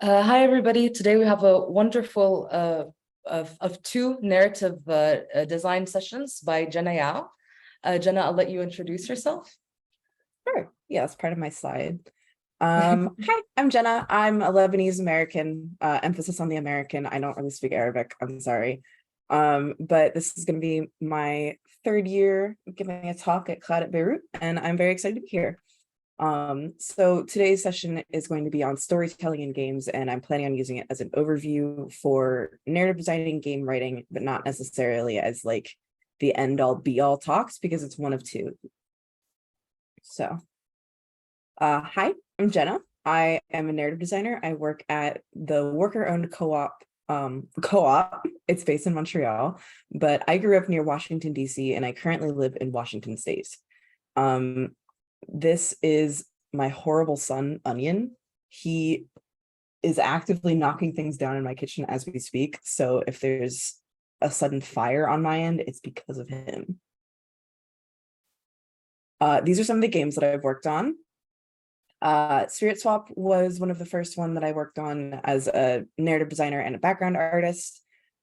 Hi, everybody. Today we have a wonderful of two narrative design sessions by Jenna Yow. Jenna, I'll let you introduce yourself. Sure. Yeah, that's part of my slide. Hi, I'm Jenna. I'm a Lebanese American, emphasis on the American. I don't really speak Arabic, I'm sorry. But this is going to be my third year giving a talk at Cloud at Beirut, and I'm very excited to be here. So today's session is going to be on storytelling in games, and I'm planning on using it as an overview for narrative designing, game writing, but not necessarily as like the end all be all talks because it's one of two. So hi, I'm Jenna. I am a narrative designer. I work at the worker-owned co-op. It's based in Montreal, but I grew up near Washington, D.C., and I currently live in Washington State. This is my horrible son, Onion. He is actively knocking things down in my kitchen as we speak. So if there's a sudden fire on my end, it's because of him. These are some of the games that I've worked on. Spirit Swap was one of the first one that I worked on as a narrative designer and a background artist.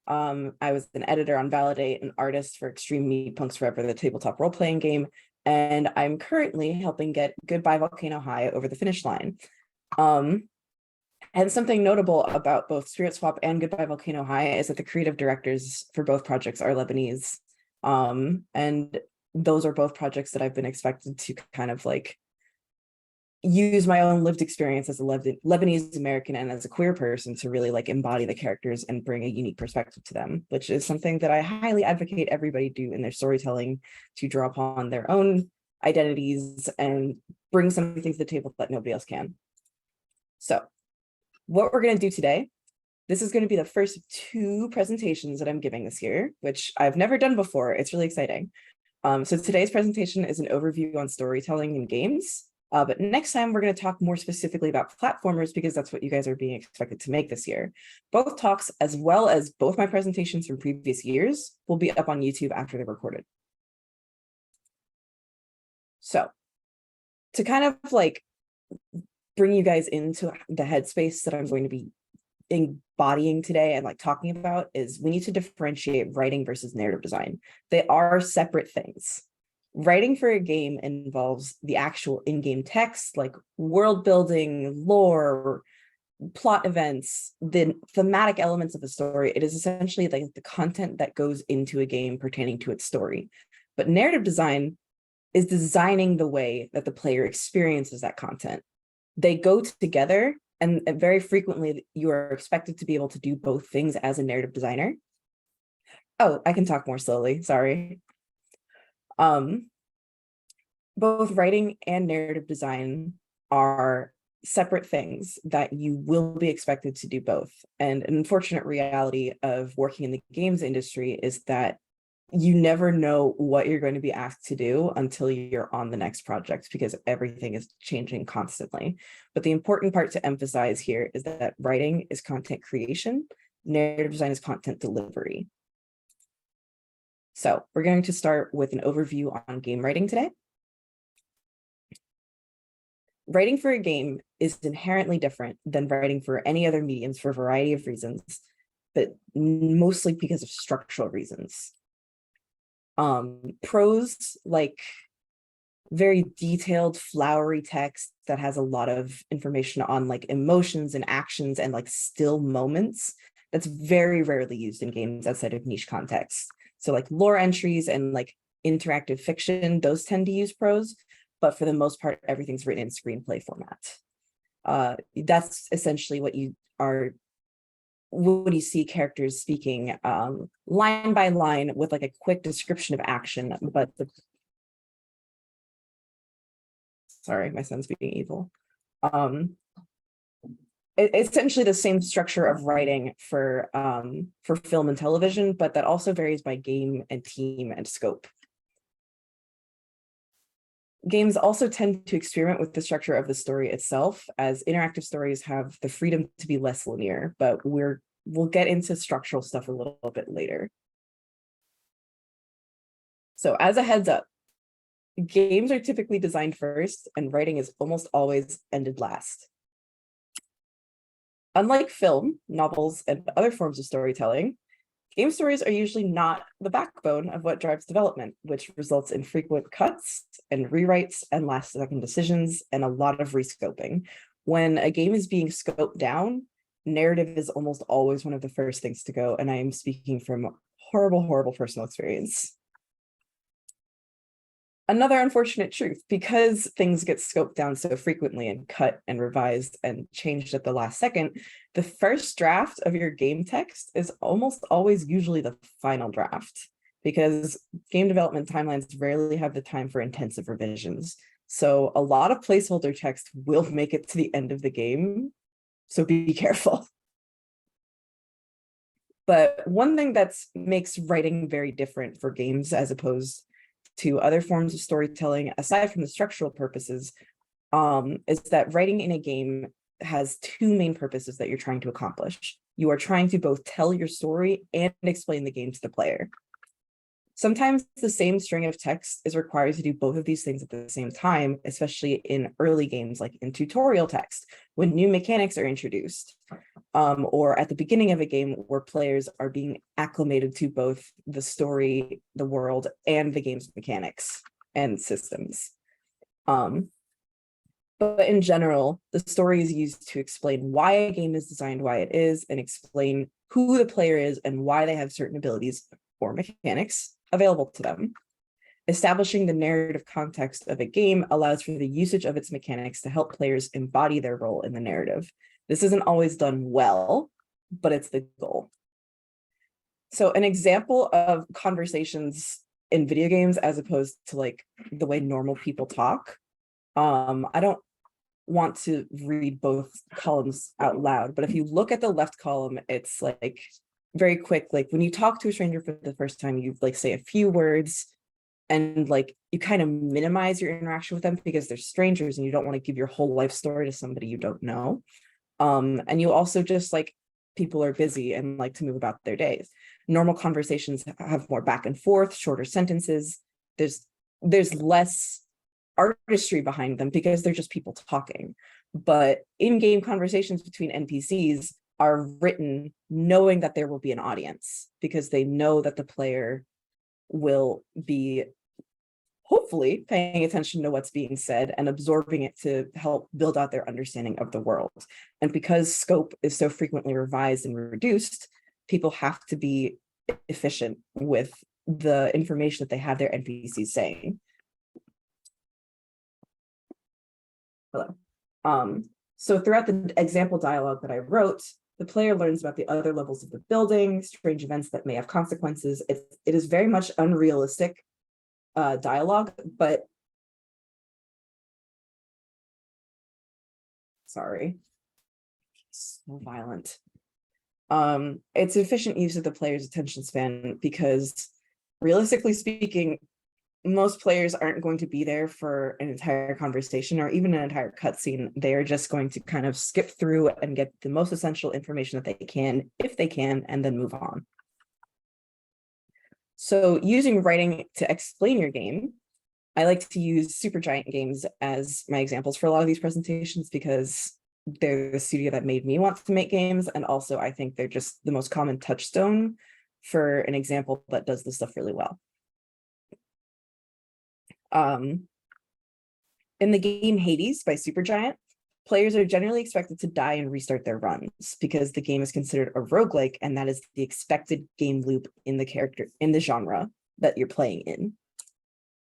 I was an editor on Validate, an artist for Extreme Meat Punks Forever, the tabletop role-playing game, and I'm currently helping get Goodbye Volcano High over the finish line. And something notable about both Spirit Swap and Goodbye Volcano High is that the creative directors for both projects are Lebanese. And those are both projects that I've been expected to kind of like use my own lived experience as a Lebanese American and as a queer person to really like embody the characters and bring a unique perspective to them, which is something that I highly advocate everybody do in their storytelling, to draw upon their own identities and bring something to the table that nobody else can. So what we're going to do today, this is going to be the first of two presentations that I'm giving this year, which I've never done before. It's really exciting. So today's presentation is an overview on storytelling in games. But next time we're going to talk more specifically about platformers because that's what you guys are being expected to make this year. Both talks, as well as both my presentations from previous years, will be up on YouTube after they're recorded. So to kind of like bring you guys into the headspace that I'm going to be embodying today and like talking about is we need to differentiate writing versus narrative design. They are separate things. Writing for a game involves the actual in-game text, like world building, lore, plot events, the thematic elements of the story. It is essentially like the content that goes into a game pertaining to its story. But narrative design is designing the way that the player experiences that content. They go together, and very frequently you are expected to be able to do both things as a narrative designer. Oh, I can talk more slowly, sorry. Both writing and narrative design are separate things that you will be expected to do both. And an unfortunate reality of working in the games industry is that you never know what you're going to be asked to do until you're on the next project because everything is changing constantly. But the important part to emphasize here is that writing is content creation, narrative design is content delivery. So we're going to start with an overview on game writing today. Writing for a game is inherently different than writing for any other mediums for a variety of reasons, but mostly because of structural reasons. Prose, like very detailed, flowery text that has a lot of information on like emotions and actions and like still moments, that's very rarely used in games outside of niche contexts. So like lore entries and like interactive fiction, those tend to use prose, but for the most part, everything's written in screenplay format. That's essentially what you are when you see characters speaking line by line with like a quick description of action, but sorry, my son's being evil. It's essentially the same structure of writing for film and television, but that also varies by game and team and scope. Games also tend to experiment with the structure of the story itself, as interactive stories have the freedom to be less linear, but we'll get into structural stuff a little bit later. So as a heads up, games are typically designed first and writing is almost always ended last. Unlike film, novels, and other forms of storytelling, game stories are usually not the backbone of what drives development, which results in frequent cuts and rewrites and last-second decisions and a lot of rescoping. When a game is being scoped down, narrative is almost always one of the first things to go, and I am speaking from horrible, horrible personal experience. Another unfortunate truth, because things get scoped down so frequently and cut and revised and changed at the last second, the first draft of your game text is almost always usually the final draft, because game development timelines rarely have the time for intensive revisions. So a lot of placeholder text will make it to the end of the game, so be careful. But one thing that makes writing very different for games as opposed to other forms of storytelling, aside from the structural purposes, is that writing in a game has two main purposes that you're trying to accomplish. You are trying to both tell your story and explain the game to the player. Sometimes the same string of text is required to do both of these things at the same time, especially in early games, like in tutorial text, when new mechanics are introduced, or at the beginning of a game where players are being acclimated to both the story, the world, and the game's mechanics and systems. But in general, the story is used to explain why a game is designed why it is, and explain who the player is and why they have certain abilities or mechanics available to them. Establishing the narrative context of a game allows for the usage of its mechanics to help players embody their role in the narrative. This isn't always done well, but it's the goal. So an example of conversations in video games as opposed to like the way normal people talk. I don't want to read both columns out loud, but if you look at the left column, it's like very quick. Like when you talk to a stranger for the first time, you like say a few words and like you kind of minimize your interaction with them because they're strangers and you don't want to give your whole life story to somebody you don't know. And you also just like, people are busy and like to move about their days. Normal conversations have more back and forth, shorter sentences. There's less artistry behind them because they're just people talking. But in-game conversations between NPCs are written knowing that there will be an audience, because they know that the player will be hopefully paying attention to what's being said and absorbing it to help build out their understanding of the world. And because scope is so frequently revised and reduced, people have to be efficient with the information that they have their NPCs saying. Hello. So throughout the example dialogue that I wrote, the player learns about the other levels of the building, strange events that may have consequences. It is very much unrealistic dialogue, but sorry, so violent. It's efficient use of the player's attention span because realistically speaking, most players aren't going to be there for an entire conversation or even an entire cutscene. They're just going to kind of skip through and get the most essential information that they can, if they can, and then move on. So using writing to explain your game, I like to use Supergiant Games as my examples for a lot of these presentations because they're the studio that made me want to make games. And also I think they're just the most common touchstone for an example that does this stuff really well. In the game Hades by Supergiant, players are generally expected to die and restart their runs because the game is considered a roguelike, and that is the expected game loop in the genre that you're playing in.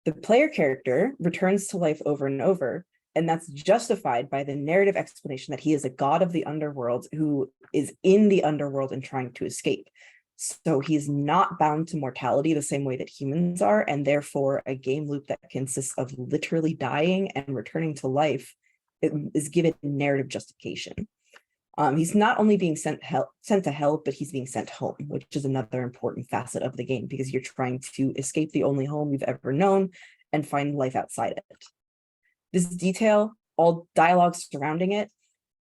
The player character returns to life over and over, and that's justified by the narrative explanation that he is a god of the underworld who is in the underworld and trying to escape. So he's not bound to mortality the same way that humans are, and therefore a game loop that consists of literally dying and returning to life is given narrative justification. He's not only being sent to hell, but he's being sent home, which is another important facet of the game because you're trying to escape the only home you've ever known and find life outside it. This detail, all dialogue surrounding it,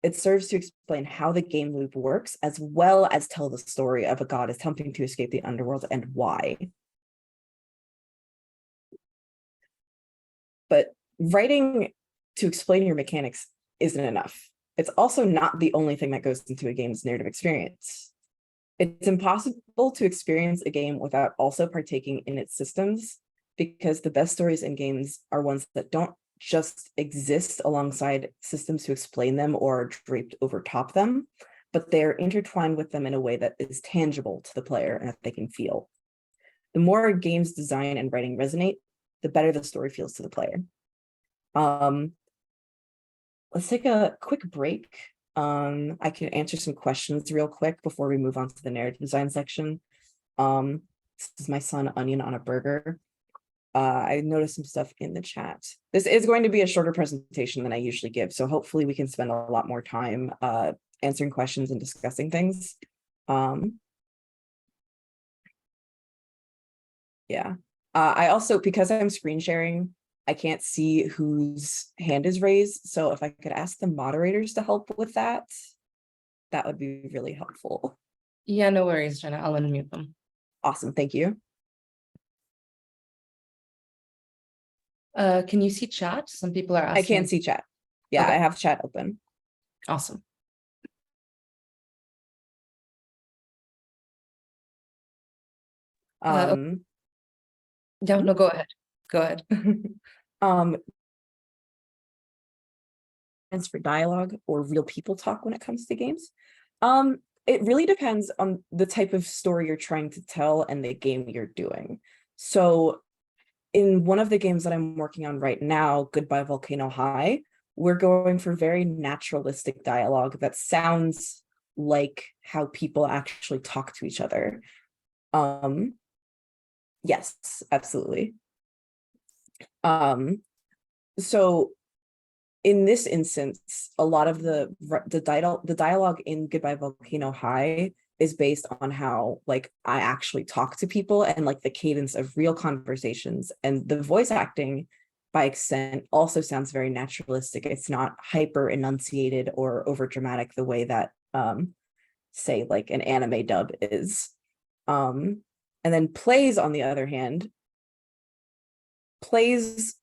it serves to explain how the game loop works, as well as tell the story of a god attempting to escape the underworld and why. But writing to explain your mechanics isn't enough. it's also not the only thing that goes into a game's narrative experience. It's impossible to experience a game without also partaking in its systems, because the best stories in games are ones that don't just exist alongside systems to explain them or draped over top them, but they're intertwined with them in a way that is tangible to the player and that they can feel. The more games design and writing resonate, the better the story feels to the player. Let's take a quick break. I can answer some questions real quick before we move on to the narrative design section. This is my son Onion on a burger. I noticed some stuff in the chat. This is going to be a shorter presentation than I usually give, so hopefully we can spend a lot more time answering questions and discussing things. Yeah. I also, because I'm screen sharing, I can't see whose hand is raised. So if I could ask the moderators to help with that, that would be really helpful. Yeah, no worries, Jenna. I'll unmute them. Awesome. Thank you. Can you see chat? Some people are asking. I can see chat. Yeah, Okay. I have chat open. Awesome. Yeah, no, go ahead. Go ahead. For dialogue or real people talk when it comes to games. It really depends on the type of story you're trying to tell and the game you're doing. So in one of the games that I'm working on right now, Goodbye Volcano High, we're going for very naturalistic dialogue that sounds like how people actually talk to each other. Yes, absolutely. So in this instance, a lot of the dialogue in Goodbye Volcano High is based on how like I actually talk to people and like the cadence of real conversations, and the voice acting by extent also sounds very naturalistic. It's not hyper enunciated or over dramatic the way that say like an anime dub is. And then plays, on the other hand, plays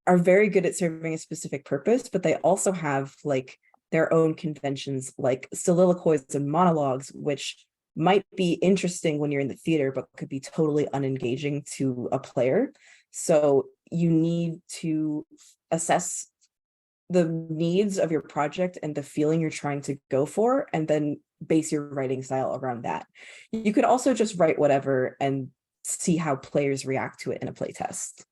are very good at serving a specific purpose, but they also have like their own conventions, like soliloquies and monologues, which might be interesting when you're in the theater, but could be totally unengaging to a player. So you need to assess the needs of your project and the feeling you're trying to go for, and then base your writing style around that. You could also just write whatever and see how players react to it in a playtest.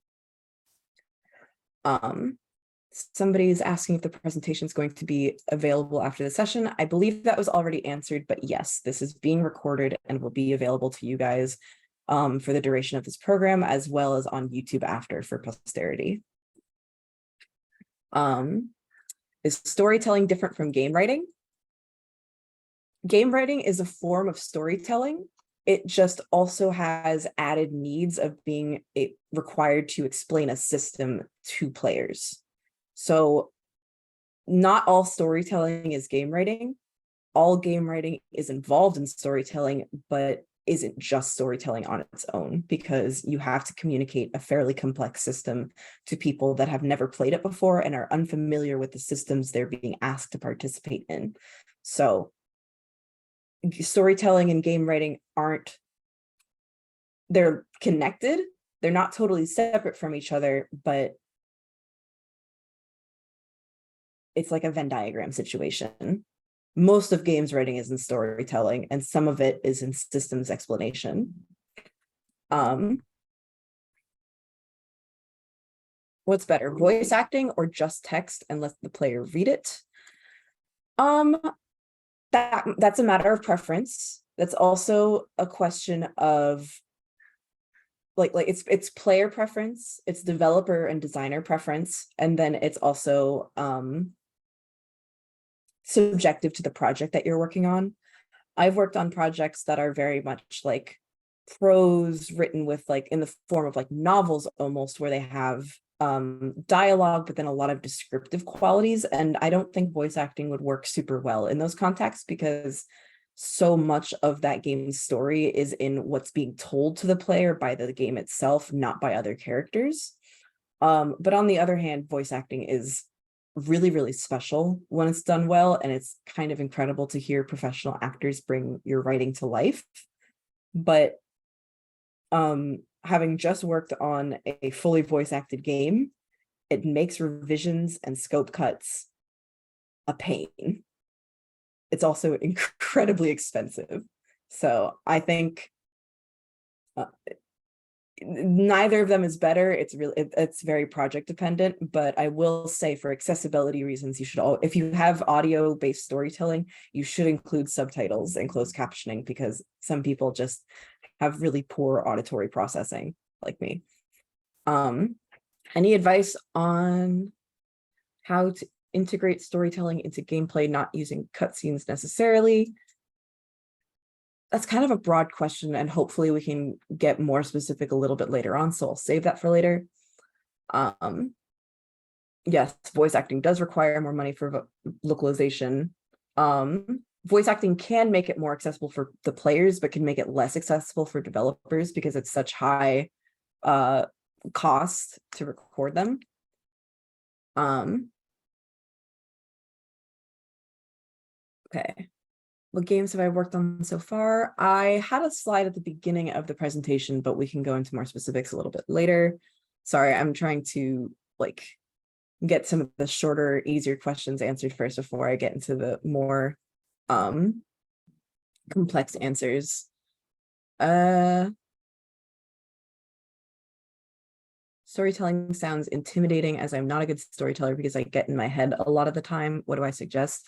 Somebody's asking if the presentation is going to be available after the session. I believe that was already answered, but yes, this is being recorded and will be available to you guys for the duration of this program, as well as on YouTube after for posterity. Is storytelling different from game writing? Game writing is a form of storytelling. It just also has added needs of being required to explain a system to players. So not all storytelling is game writing. All game writing is involved in storytelling, but isn't just storytelling on its own, because you have to communicate a fairly complex system to people that have never played it before and are unfamiliar with the systems they're being asked to participate in. So storytelling and game writing they're connected. They're not totally separate from each other, but it's like a Venn diagram situation. Most of games writing is in storytelling, and some of it is in systems explanation. What's better, voice acting or just text and let the player read it? That's a matter of preference. That's also a question of like it's player preference, it's developer and designer preference, and then it's also subjective to the project that you're working on. I've worked on projects that are very much like prose written with like in the form of like novels almost, where they have dialogue, but then a lot of descriptive qualities. And I don't think voice acting would work super well in those contexts, because so much of that game's story is in what's being told to the player by the game itself, not by other characters. But on the other hand, voice acting is really, really special when it's done well, and it's kind of incredible to hear professional actors bring your writing to life. But having just worked on a fully voice acted game, it makes revisions and scope cuts a pain. It's also incredibly expensive. So I think neither of them is better. It's very project dependent, but I will say for accessibility reasons, you should if you have audio based storytelling, you should include subtitles and closed captioning, because some people just have really poor auditory processing like me. Any advice on how to integrate storytelling into gameplay, not using cutscenes necessarily? That's kind of a broad question, and hopefully we can get more specific a little bit later on, so I'll save that for later. Yes, voice acting does require more money for localization. Voice acting can make it more accessible for the players, but can make it less accessible for developers because it's such high cost to record them. Okay. What games have I worked on so far? I had a slide at the beginning of the presentation, but we can go into more specifics a little bit later. Sorry, I'm trying to like get some of the shorter, easier questions answered first before I get into the more complex answers. Storytelling sounds intimidating, as I'm not a good storyteller because I get in my head a lot of the time. What do I suggest?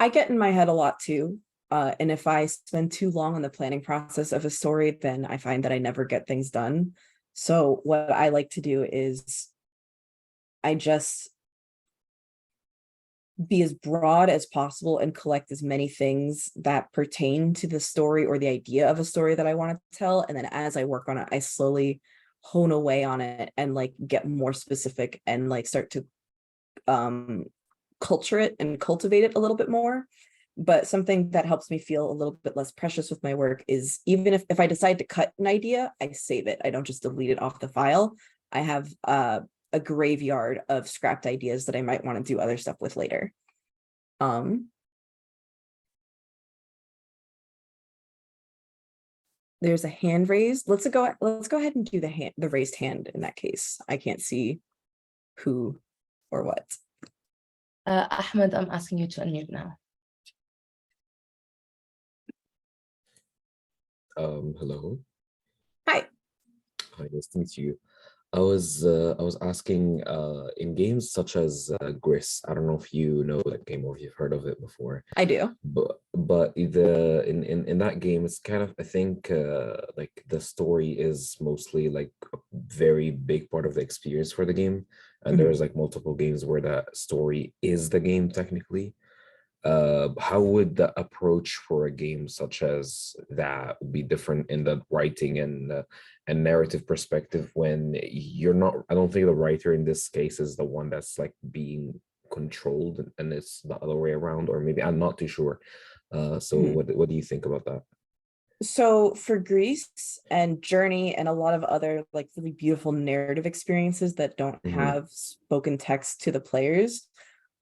I get in my head a lot too. And if I spend too long on the planning process of a story, then I find that I never get things done. So what I like to do is I just be as broad as possible and collect as many things that pertain to the story or the idea of a story that I want to tell. And then as I work on it, I slowly hone away on it and like get more specific and like start to culture it and cultivate it a little bit more. But something that helps me feel a little bit less precious with my work is even if I decide to cut an idea, I save it. I don't just delete it off the file. I have a graveyard of scrapped ideas that I might want to do other stuff with later. There's a hand raised. Let's go ahead and do the raised hand in that case. I can't see who or what. Ahmed, I'm asking you to unmute now. Hello. Hi. Hi, nice to meet you. I was asking in games such as Gris. I don't know if you know that game or if you've heard of it before. I do. But in that game, it's kind of, I think like the story is mostly like a very big part of the experience for the game, and there's like multiple games where that story is the game technically. How would the approach for a game such as that be different in the writing and narrative perspective when you're not, I don't think the writer in this case is the one that's like being controlled and it's the other way around, or maybe I'm not too sure. So what do you think about that? So for Greece and Journey and a lot of other like really beautiful narrative experiences that don't have spoken text to the players,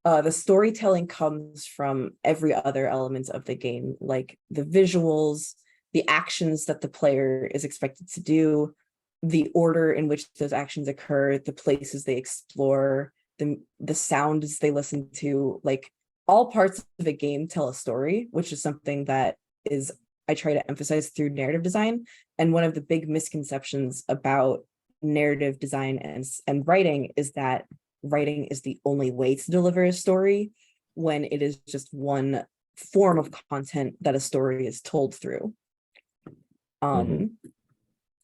the storytelling comes from every other element of the game, like the visuals, the actions that the player is expected to do, the order in which those actions occur, the places they explore, the sounds they listen to. Like all parts of a game tell a story, which is something that is I try to emphasize through narrative design. And one of the big misconceptions about narrative design and writing is that writing is the only way to deliver a story, when it is just one form of content that a story is told through.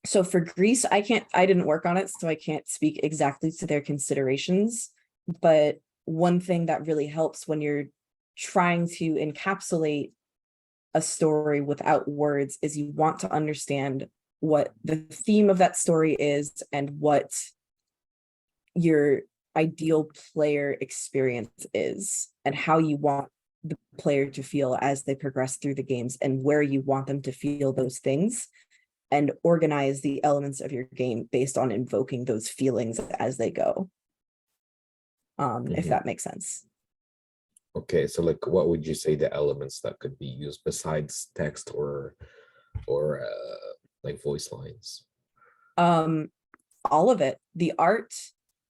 So for Greece, I didn't work on it, so I can't speak exactly to their considerations. But one thing that really helps when you're trying to encapsulate a story without words is you want to understand what the theme of that story is and what your ideal player experience is and how you want the player to feel as they progress through the games and where you want them to feel those things, and organize the elements of your game based on invoking those feelings as they go. if that makes sense. Okay, so like, what would you say the elements that could be used besides text or like voice lines? All of it, the art,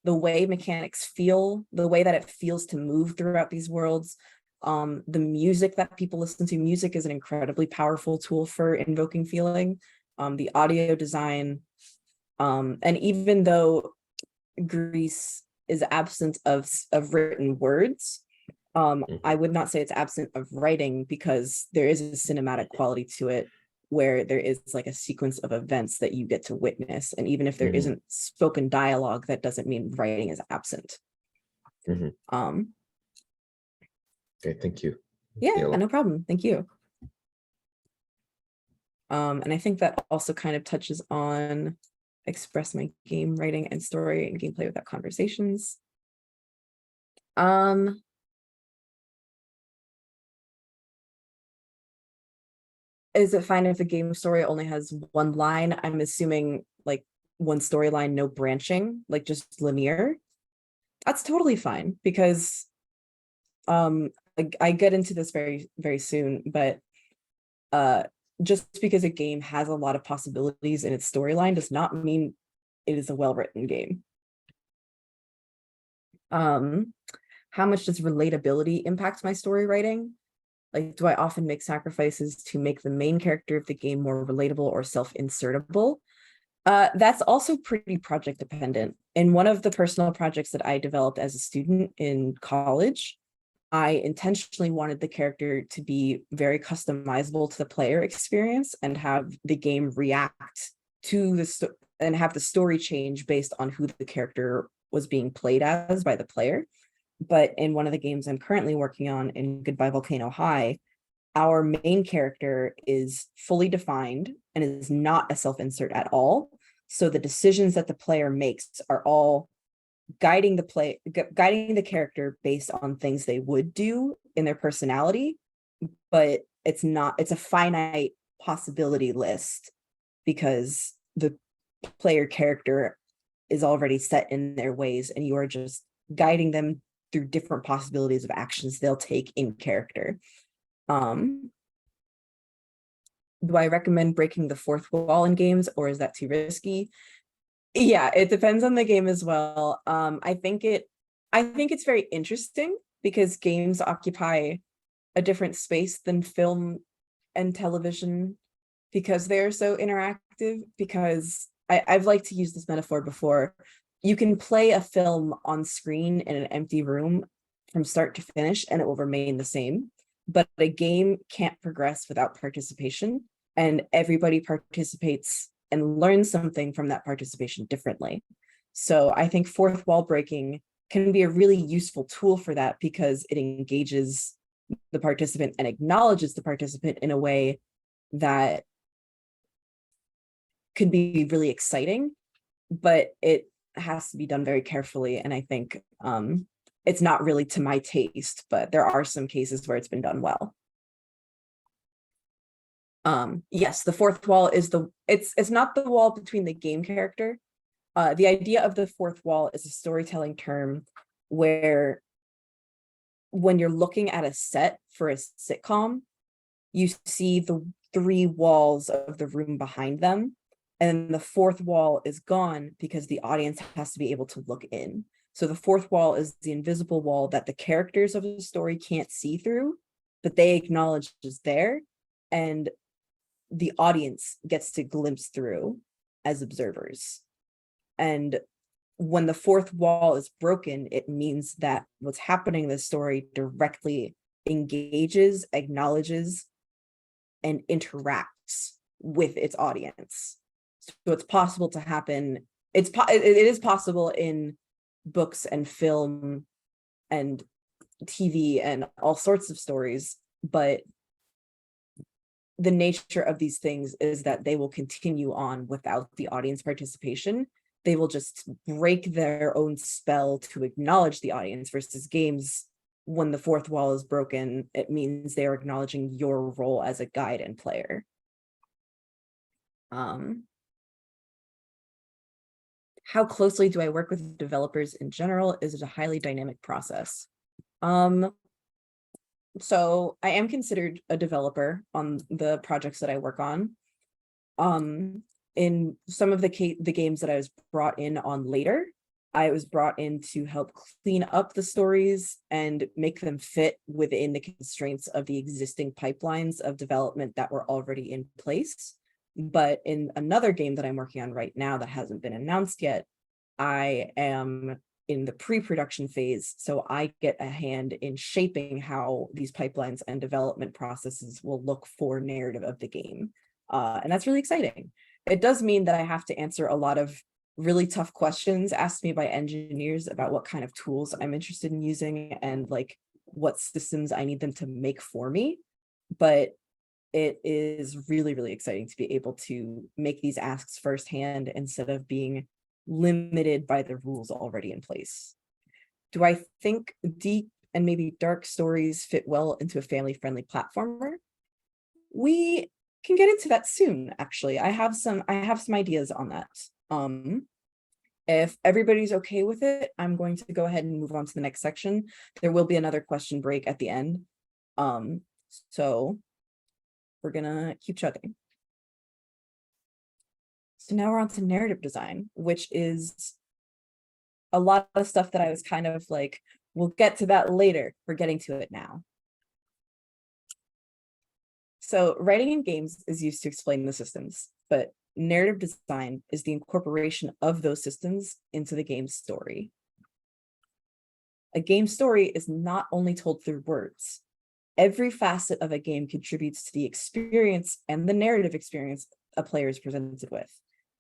the way mechanics feel, the way that it feels to move throughout these worlds, the music that people listen to. Music is an incredibly powerful tool for invoking feeling. The audio design, and even though Greece is absent of written words, I would not say it's absent of writing, because there is a cinematic quality to it, where there is like a sequence of events that you get to witness. And even if there isn't spoken dialogue, that doesn't mean writing is absent. Okay, thank you. Yeah, no problem. Thank you. And I think that also kind of touches on express my game writing and story and gameplay without conversations. Is it fine if the game story only has one line? I'm assuming like one storyline, no branching, like just linear. That's totally fine, because I get into this very, very soon, but just because a game has a lot of possibilities in its storyline does not mean it is a well-written game. How much does relatability impact my story writing? Like, do I often make sacrifices to make the main character of the game more relatable or self-insertable? That's also pretty project dependent. In one of the personal projects that I developed as a student in college, I intentionally wanted the character to be very customizable to the player experience and have the game react to and have the story change based on who the character was being played as by the player. But in one of the games I'm currently working on, in Goodbye Volcano High, our main character is fully defined and is not a self-insert at all. So the decisions that the player makes are all guiding the character based on things they would do in their personality, but it's a finite possibility list, because the player character is already set in their ways, and you are just guiding them through different possibilities of actions they'll take in character. Do I recommend breaking the fourth wall in games, or is that too risky? Yeah, it depends on the game as well. I think it's very interesting, because games occupy a different space than film and television, because they're so interactive. Because I've liked to use this metaphor before. You can play a film on screen in an empty room from start to finish, and it will remain the same. But a game can't progress without participation, and everybody participates and learns something from that participation differently. So I think fourth wall breaking can be a really useful tool for that, because it engages the participant and acknowledges the participant in a way that could be really exciting, but it has to be done very carefully. And I think it's not really to my taste, but there are some cases where it's been done well. Yes, the fourth wall is it's not the wall between the game character. The idea of the fourth wall is a storytelling term where, when you're looking at a set for a sitcom, you see the three walls of the room behind them, and the fourth wall is gone because the audience has to be able to look in. So the fourth wall is the invisible wall that the characters of the story can't see through, but they acknowledge is there, and the audience gets to glimpse through as observers. And when the fourth wall is broken, it means that what's happening in the story directly engages, acknowledges, and interacts with its audience. So it's possible to happen. It is possible in books and film and TV and all sorts of stories, but the nature of these things is that they will continue on without the audience participation. They will just break their own spell to acknowledge the audience, versus games, when the fourth wall is broken, it means they are acknowledging your role as a guide and player. How closely do I work with developers in general? Is it a highly dynamic process? So I am considered a developer on the projects that I work on. In some of the games that I was brought in on later, I was brought in to help clean up the stories and make them fit within the constraints of the existing pipelines of development that were already in place. But in another game that I'm working on right now that hasn't been announced yet, I am in the pre-production phase, so I get a hand in shaping how these pipelines and development processes will look for narrative of the game. And that's really exciting. It does mean that I have to answer a lot of really tough questions asked me by engineers about what kind of tools I'm interested in using and like what systems I need them to make for me. But it is really, really exciting to be able to make these asks firsthand instead of being limited by the rules already in place. Do I think deep and maybe dark stories fit well into a family-friendly platformer? We can get into that soon, actually. I have some ideas on that. If everybody's okay with it, I'm going to go ahead and move on to the next section. There will be another question break at the end. So we're gonna keep chugging. So now we're on to narrative design, which is a lot of stuff that I was kind of like, we'll get to that later. We're getting to it now. So writing in games is used to explain the systems, but narrative design is the incorporation of those systems into the game's story. A game story is not only told through words. Every facet of a game contributes to the experience and the narrative experience a player is presented with.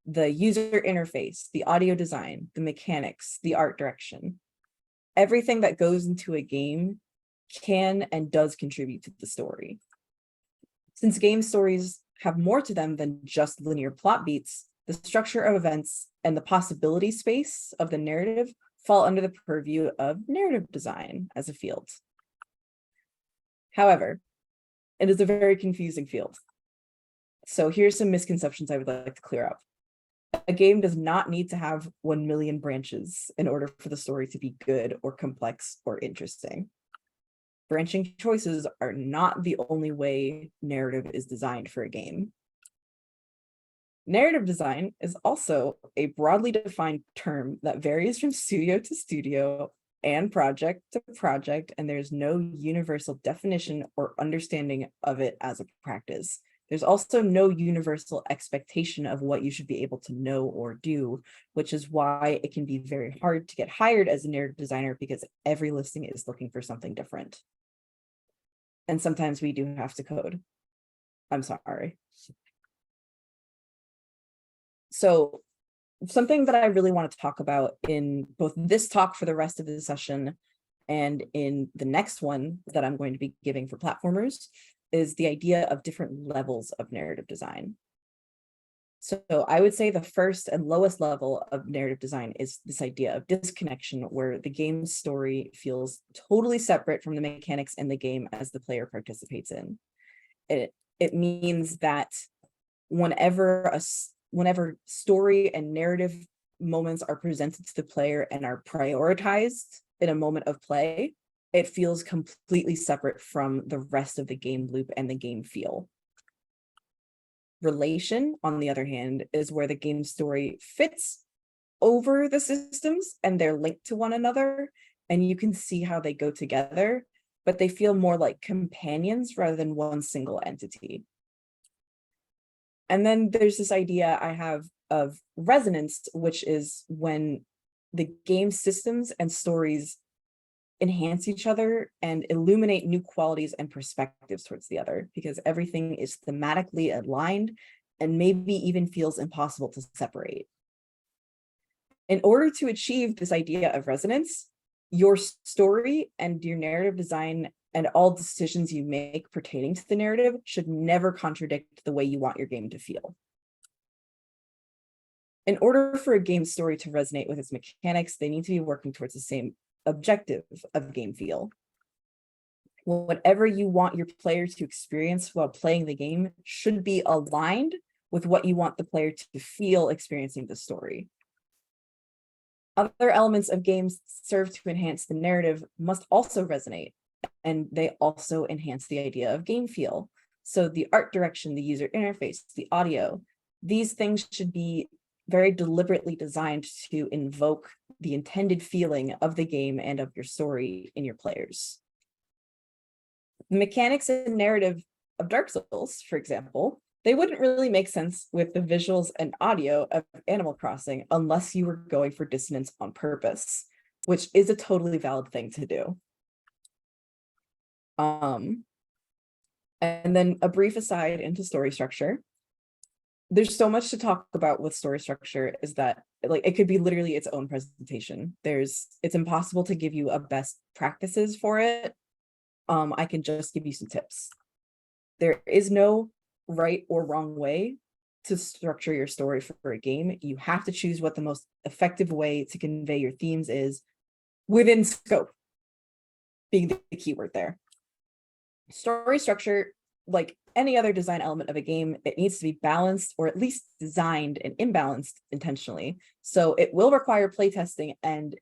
The user interface, the audio design, the mechanics, the art direction. Everything that goes into a game can and does contribute to the story. Since game stories have more to them than just linear plot beats, the structure of events and the possibility space of the narrative fall under the purview of narrative design as a field. However, it is a very confusing field. So here's some misconceptions I would like to clear up. A game does not need to have 1 million branches in order for the story to be good or complex or interesting. Branching choices are not the only way narrative is designed for a game. Narrative design is also a broadly defined term that varies from studio to studio and project to project, and there's no universal definition or understanding of it as a practice. There's also no universal expectation of what you should be able to know or do, which is why it can be very hard to get hired as a narrative designer because every listing is looking for something different. And sometimes we do have to code. I'm sorry. So something that I really want to talk about in both this talk for the rest of the session and in the next one that I'm going to be giving for platformers is the idea of different levels of narrative design. So I would say the first and lowest level of narrative design is this idea of disconnection, where the game's story feels totally separate from the mechanics in the game as the player participates in. It means that whenever story and narrative moments are presented to the player and are prioritized in a moment of play, it feels completely separate from the rest of the game loop and the game feel. Relation, on the other hand, is where the game story fits over the systems and they're linked to one another, and you can see how they go together, but they feel more like companions rather than one single entity. And then there's this idea I have of resonance, which is when the game systems and stories enhance each other and illuminate new qualities and perspectives towards the other, because everything is thematically aligned and maybe even feels impossible to separate. In order to achieve this idea of resonance, your story and your narrative design and all decisions you make pertaining to the narrative should never contradict the way you want your game to feel. In order for a game story to resonate with its mechanics, they need to be working towards the same objective of game feel. Whatever you want your players to experience while playing the game should be aligned with what you want the player to feel experiencing the story. Other elements of games serve to enhance the narrative must also resonate, and they also enhance the idea of game feel. So the art direction, the user interface, the audio, these things should be very deliberately designed to invoke the intended feeling of the game and of your story in your players. The mechanics and narrative of Dark Souls, for example, they wouldn't really make sense with the visuals and audio of Animal Crossing unless you were going for dissonance on purpose, which is a totally valid thing to do. And then a brief aside into story structure. There's so much to talk about with story structure, is that like it could be literally its own presentation. It's impossible to give you a best practices for it. I can just give you some tips. There is no right or wrong way to structure your story for a game. You have to choose what the most effective way to convey your themes is, within scope being the key word there. Story structure, like any other design element of a game, it needs to be balanced, or at least designed and imbalanced intentionally. So it will require playtesting and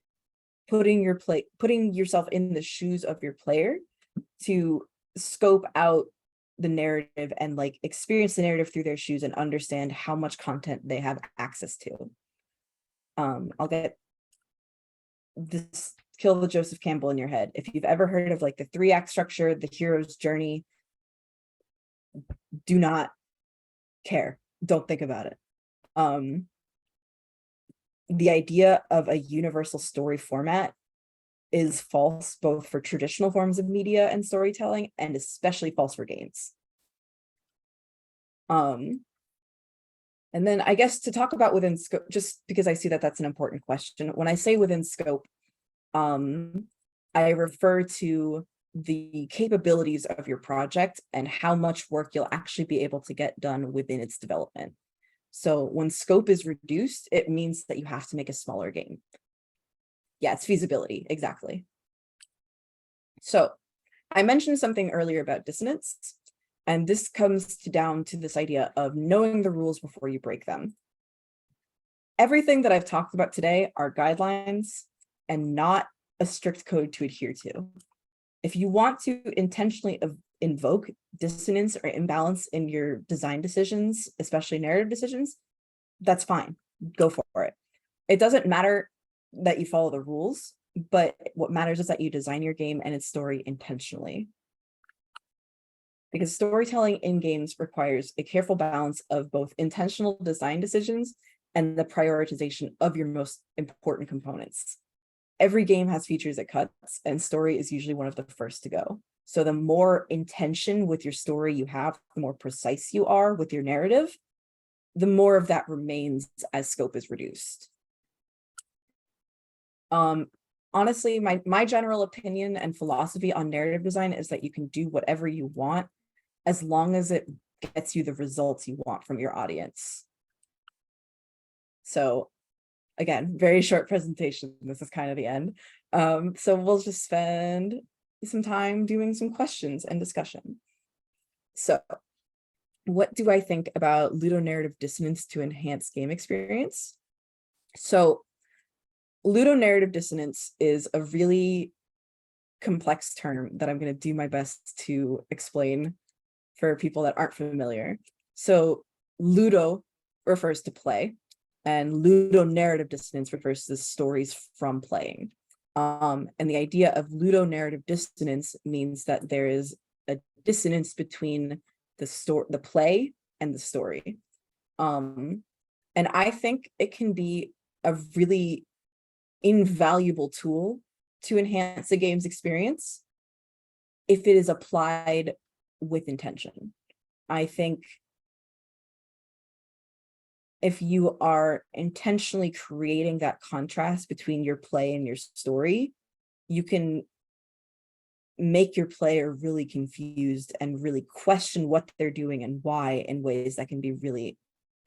putting yourself in the shoes of your player to scope out the narrative and like experience the narrative through their shoes and understand how much content they have access to. I'll get this, kill the Joseph Campbell in your head. If you've ever heard of like the 3-act structure, the hero's journey, do not care. Don't think about it. The idea of a universal story format is false both for traditional forms of media and storytelling, and especially false for games. And then I guess to talk about within scope, just because I see that that's an important question. When I say within scope, I refer to the capabilities of your project and how much work you'll actually be able to get done within its development. So when scope is reduced, it means that you have to make a smaller game. Yeah, it's feasibility, exactly. So I mentioned something earlier about dissonance, and this comes down to this idea of knowing the rules before you break them. Everything that I've talked about today are guidelines and not a strict code to adhere to. If you want to intentionally invoke dissonance or imbalance in your design decisions, especially narrative decisions, that's fine. Go for it. It doesn't matter that you follow the rules, but what matters is that you design your game and its story intentionally. Because storytelling in games requires a careful balance of both intentional design decisions and the prioritization of your most important components. Every game has features it cuts, and story is usually one of the first to go. So the more intention with your story you have, the more precise you are with your narrative, the more of that remains as scope is reduced. Honestly, my general opinion and philosophy on narrative design is that you can do whatever you want as long as it gets you the results you want from your audience. So again, very short presentation. This is kind of the end. So we'll just spend some time doing some questions and discussion. So what do I think about ludonarrative dissonance to enhance game experience? So ludonarrative dissonance is a really complex term that I'm going to do my best to explain for people that aren't familiar. So ludo refers to play, and ludonarrative dissonance refers to stories from playing. And the idea of ludonarrative dissonance means that there is a dissonance between the play and the story. And I think it can be a really invaluable tool to enhance a game's experience if it is applied with intention. I think if you are intentionally creating that contrast between your play and your story, you can make your player really confused and really question what they're doing and why in ways that can be really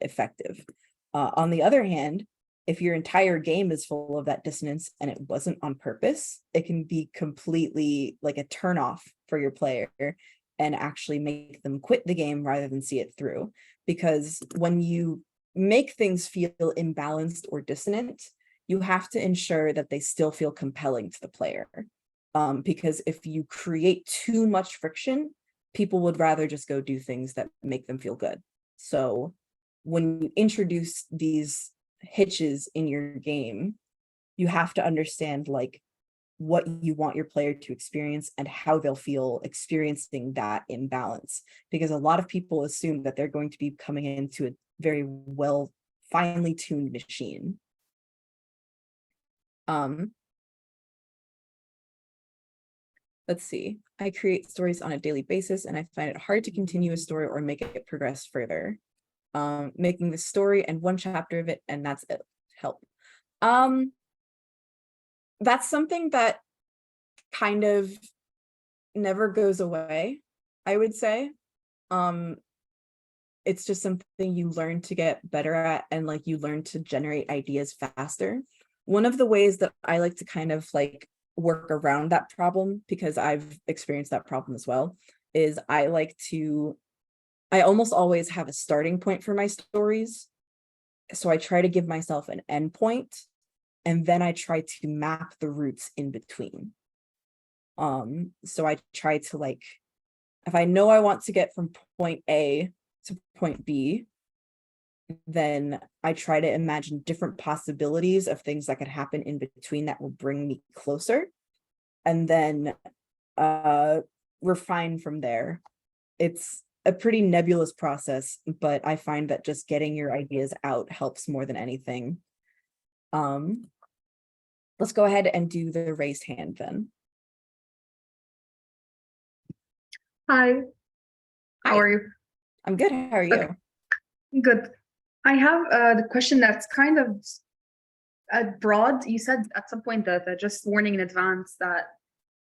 effective. On the other hand, if your entire game is full of that dissonance and it wasn't on purpose, it can be completely like a turnoff for your player and actually make them quit the game rather than see it through. Because when you make things feel imbalanced or dissonant, you have to ensure that they still feel compelling to the player. Because if you create too much friction, people would rather just go do things that make them feel good. So when you introduce these hitches in your game, you have to understand like what you want your player to experience and how they'll feel experiencing that imbalance. Because a lot of people assume that they're going to be coming into a very well, finely tuned machine. Let's see. I create stories on a daily basis and I find it hard to continue a story or make it progress further. Making the story and one chapter of it, and that's it. Help. That's something that kind of never goes away, I would say. It's just something you learn to get better at, and like you learn to generate ideas faster. One of the ways that I like to kind of like work around that problem, because I've experienced that problem as well, is I almost always have a starting point for my stories. So I try to give myself an endpoint, and then I try to map the routes in between. So I try to like, if I know I want to get from point A to point B, then I try to imagine different possibilities of things that could happen in between that will bring me closer, and then refine from there. It's a pretty nebulous process, but I find that just getting your ideas out helps more than anything. Let's go ahead and do the raised hand then. Hi, how Hi. are you? I'm good. How are you? Okay. Good. I have the question that's kind of broad. You said at some point that just warning in advance that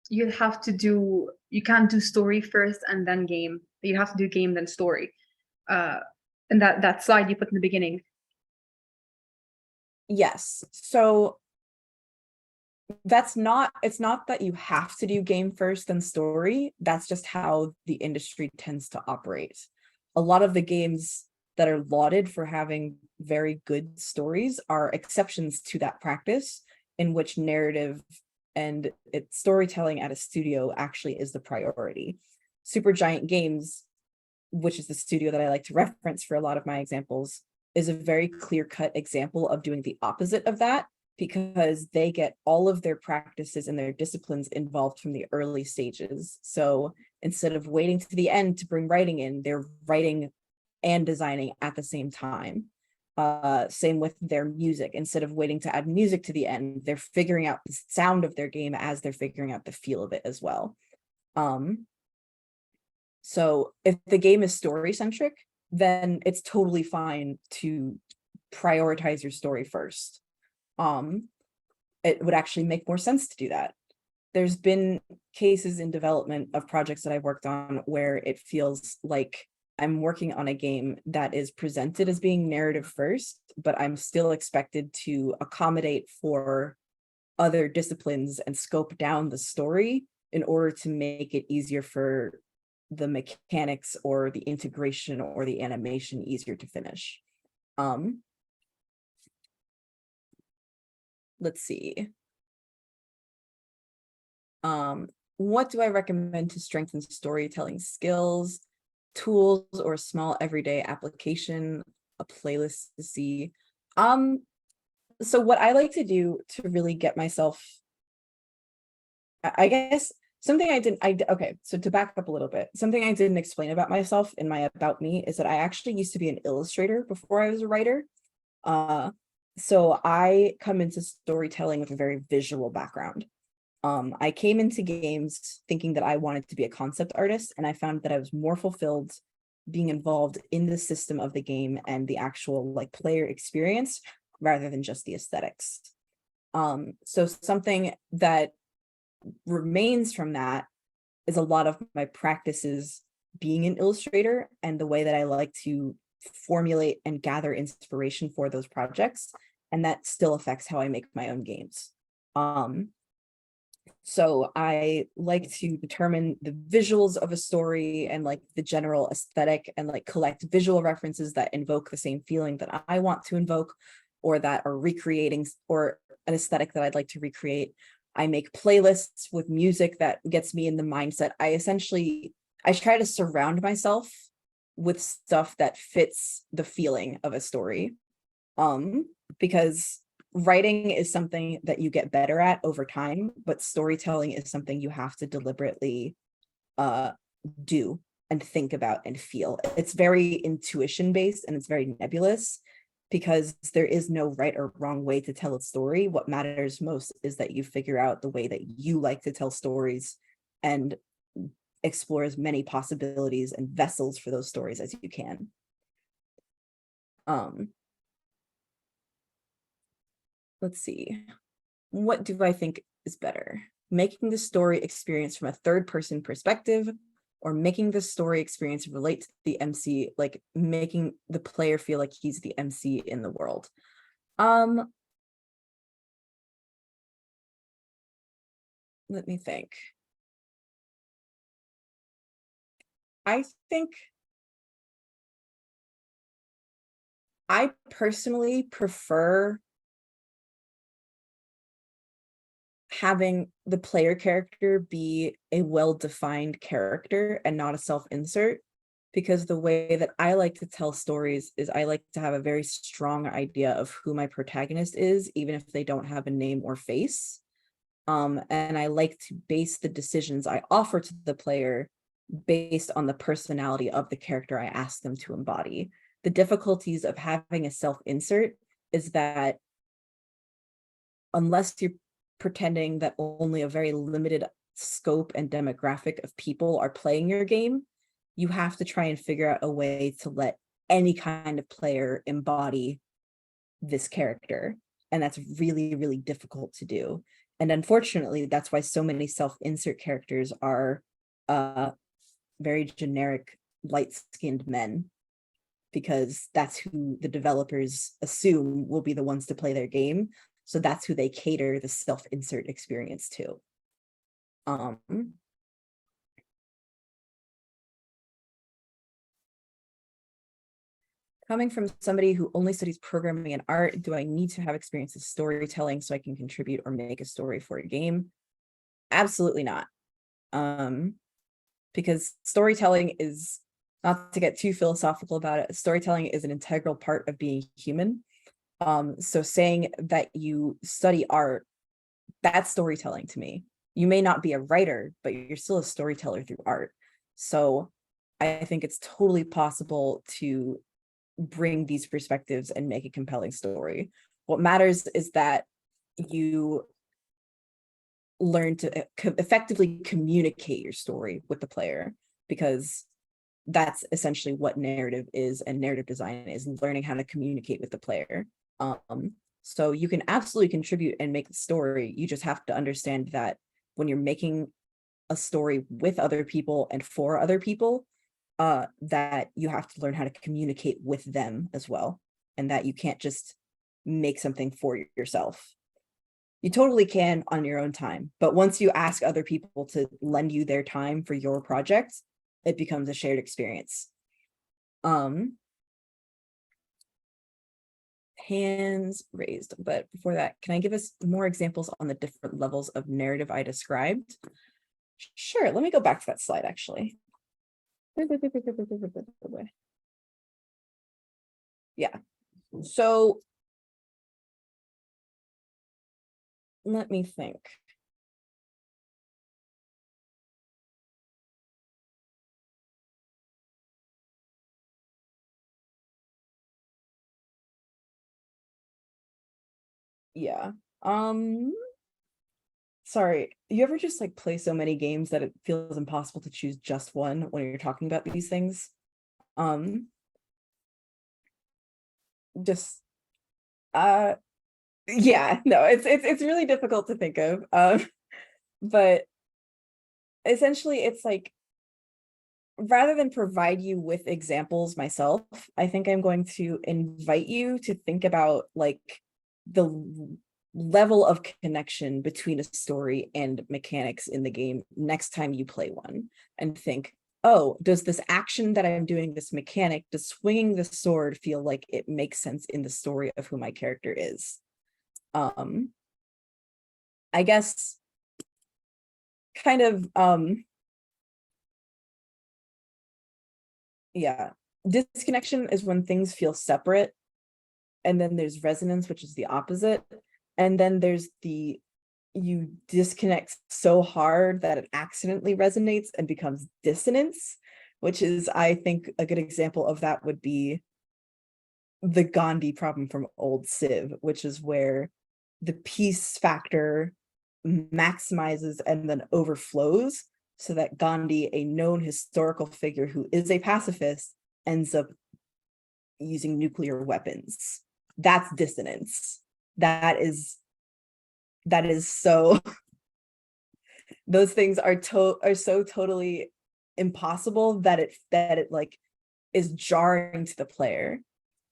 you can't do story first and then game. You have to do game then story. And that slide you put in the beginning. Yes. So it's not that you have to do game first then story. That's just how the industry tends to operate. A lot of the games that are lauded for having very good stories are exceptions to that practice, in which narrative and its storytelling at a studio actually is the priority. Supergiant Games, which is the studio that I like to reference for a lot of my examples, is a very clear-cut example of doing the opposite of that, because they get all of their practices and their disciplines involved from the early stages. So instead of waiting to the end to bring writing in, they're writing and designing at the same time. Same with their music. Instead of waiting to add music to the end, they're figuring out the sound of their game as they're figuring out the feel of it as well. So if the game is story-centric, then it's totally fine to prioritize your story first. It would actually make more sense to do that. There's been cases in development of projects that I've worked on where it feels like I'm working on a game that is presented as being narrative first, but I'm still expected to accommodate for other disciplines and scope down the story in order to make it easier for the mechanics or the integration or the animation easier to finish. Let's see. What do I recommend to strengthen storytelling skills? Tools or a small everyday application, a playlist to see. So what I like to do to really get myself, I guess something okay, so to back up a little bit, something I didn't explain about myself in my About Me is that I actually used to be an illustrator before I was a writer. So I come into storytelling with a very visual background. I came into games thinking that I wanted to be a concept artist, and I found that I was more fulfilled being involved in the system of the game and the actual like player experience rather than just the aesthetics. So something that remains from that is a lot of my practices being an illustrator and the way that I like to formulate and gather inspiration for those projects, and that still affects how I make my own games. So I like to determine the visuals of a story and like the general aesthetic and like collect visual references that invoke the same feeling that I want to invoke, or that are recreating or an aesthetic that I'd like to recreate. I make playlists with music that gets me in the mindset. I try to surround myself with stuff that fits the feeling of a story. Because writing is something that you get better at over time, but storytelling is something you have to deliberately do and think about and feel. It's very intuition based and it's very nebulous because there is no right or wrong way to tell a story. What matters most is that you figure out the way that you like to tell stories and explore as many possibilities and vessels for those stories as you can. Let's see. What do I think is better? Making the story experience from a third person perspective, or making the story experience relate to the MC, like making the player feel like he's the MC in the world. Let me think. I think I personally prefer having the player character be a well-defined character and not a self-insert, because the way that I like to tell stories is I like to have a very strong idea of who my protagonist is, even if they don't have a name or face. And I like to base the decisions I offer to the player based on the personality of the character I ask them to embody. The difficulties of having a self-insert is that unless you're pretending that only a very limited scope and demographic of people are playing your game, you have to try and figure out a way to let any kind of player embody this character. And that's really, really difficult to do. And unfortunately, that's why so many self-insert characters are very generic, light-skinned men, because that's who the developers assume will be the ones to play their game. So that's who they cater the self-insert experience to. Coming from somebody who only studies programming and art, do I need to have experience with storytelling so I can contribute or make a story for a game? Absolutely not. Because storytelling is, not to get too philosophical about it, storytelling is an integral part of being human. So saying that you study art, that's storytelling to me. You may not be a writer, but you're still a storyteller through art. So I think it's totally possible to bring these perspectives and make a compelling story. What matters is that you learn to effectively communicate your story with the player, because that's essentially what narrative is, and narrative design is learning how to communicate with the player. So you can absolutely contribute and make the story. You just have to understand that when you're making a story with other people and for other people, that you have to learn how to communicate with them as well, and that you can't just make something for yourself. You totally can on your own time, but once you ask other people to lend you their time for your project, it becomes a shared experience. Hands raised, but before that, can I give us more examples on the different levels of narrative I described? Sure, let me go back to that slide actually. Yeah, so let me think. Yeah. Sorry, you ever just like play so many games that it feels impossible to choose just one when you're talking about these things? Just yeah, no, it's really difficult to think of. But essentially it's like, rather than provide you with examples myself, I think I'm going to invite you to think about like the level of connection between a story and mechanics in the game next time you play one, and think, oh, does this action that I'm doing, this mechanic, does swinging the sword feel like it makes sense in the story of who my character is? I guess, kind of, yeah, disconnection is when things feel separate, and then there's resonance, which is the opposite, and then there's the you disconnect so hard that it accidentally resonates and becomes dissonance, which is, I think, a good example of that would be the Gandhi problem from old Civ, which is where the peace factor maximizes and then overflows, so that Gandhi, a known historical figure who is a pacifist, ends up using nuclear weapons. That's dissonance. That is so those things are so totally impossible that it like is jarring to the player.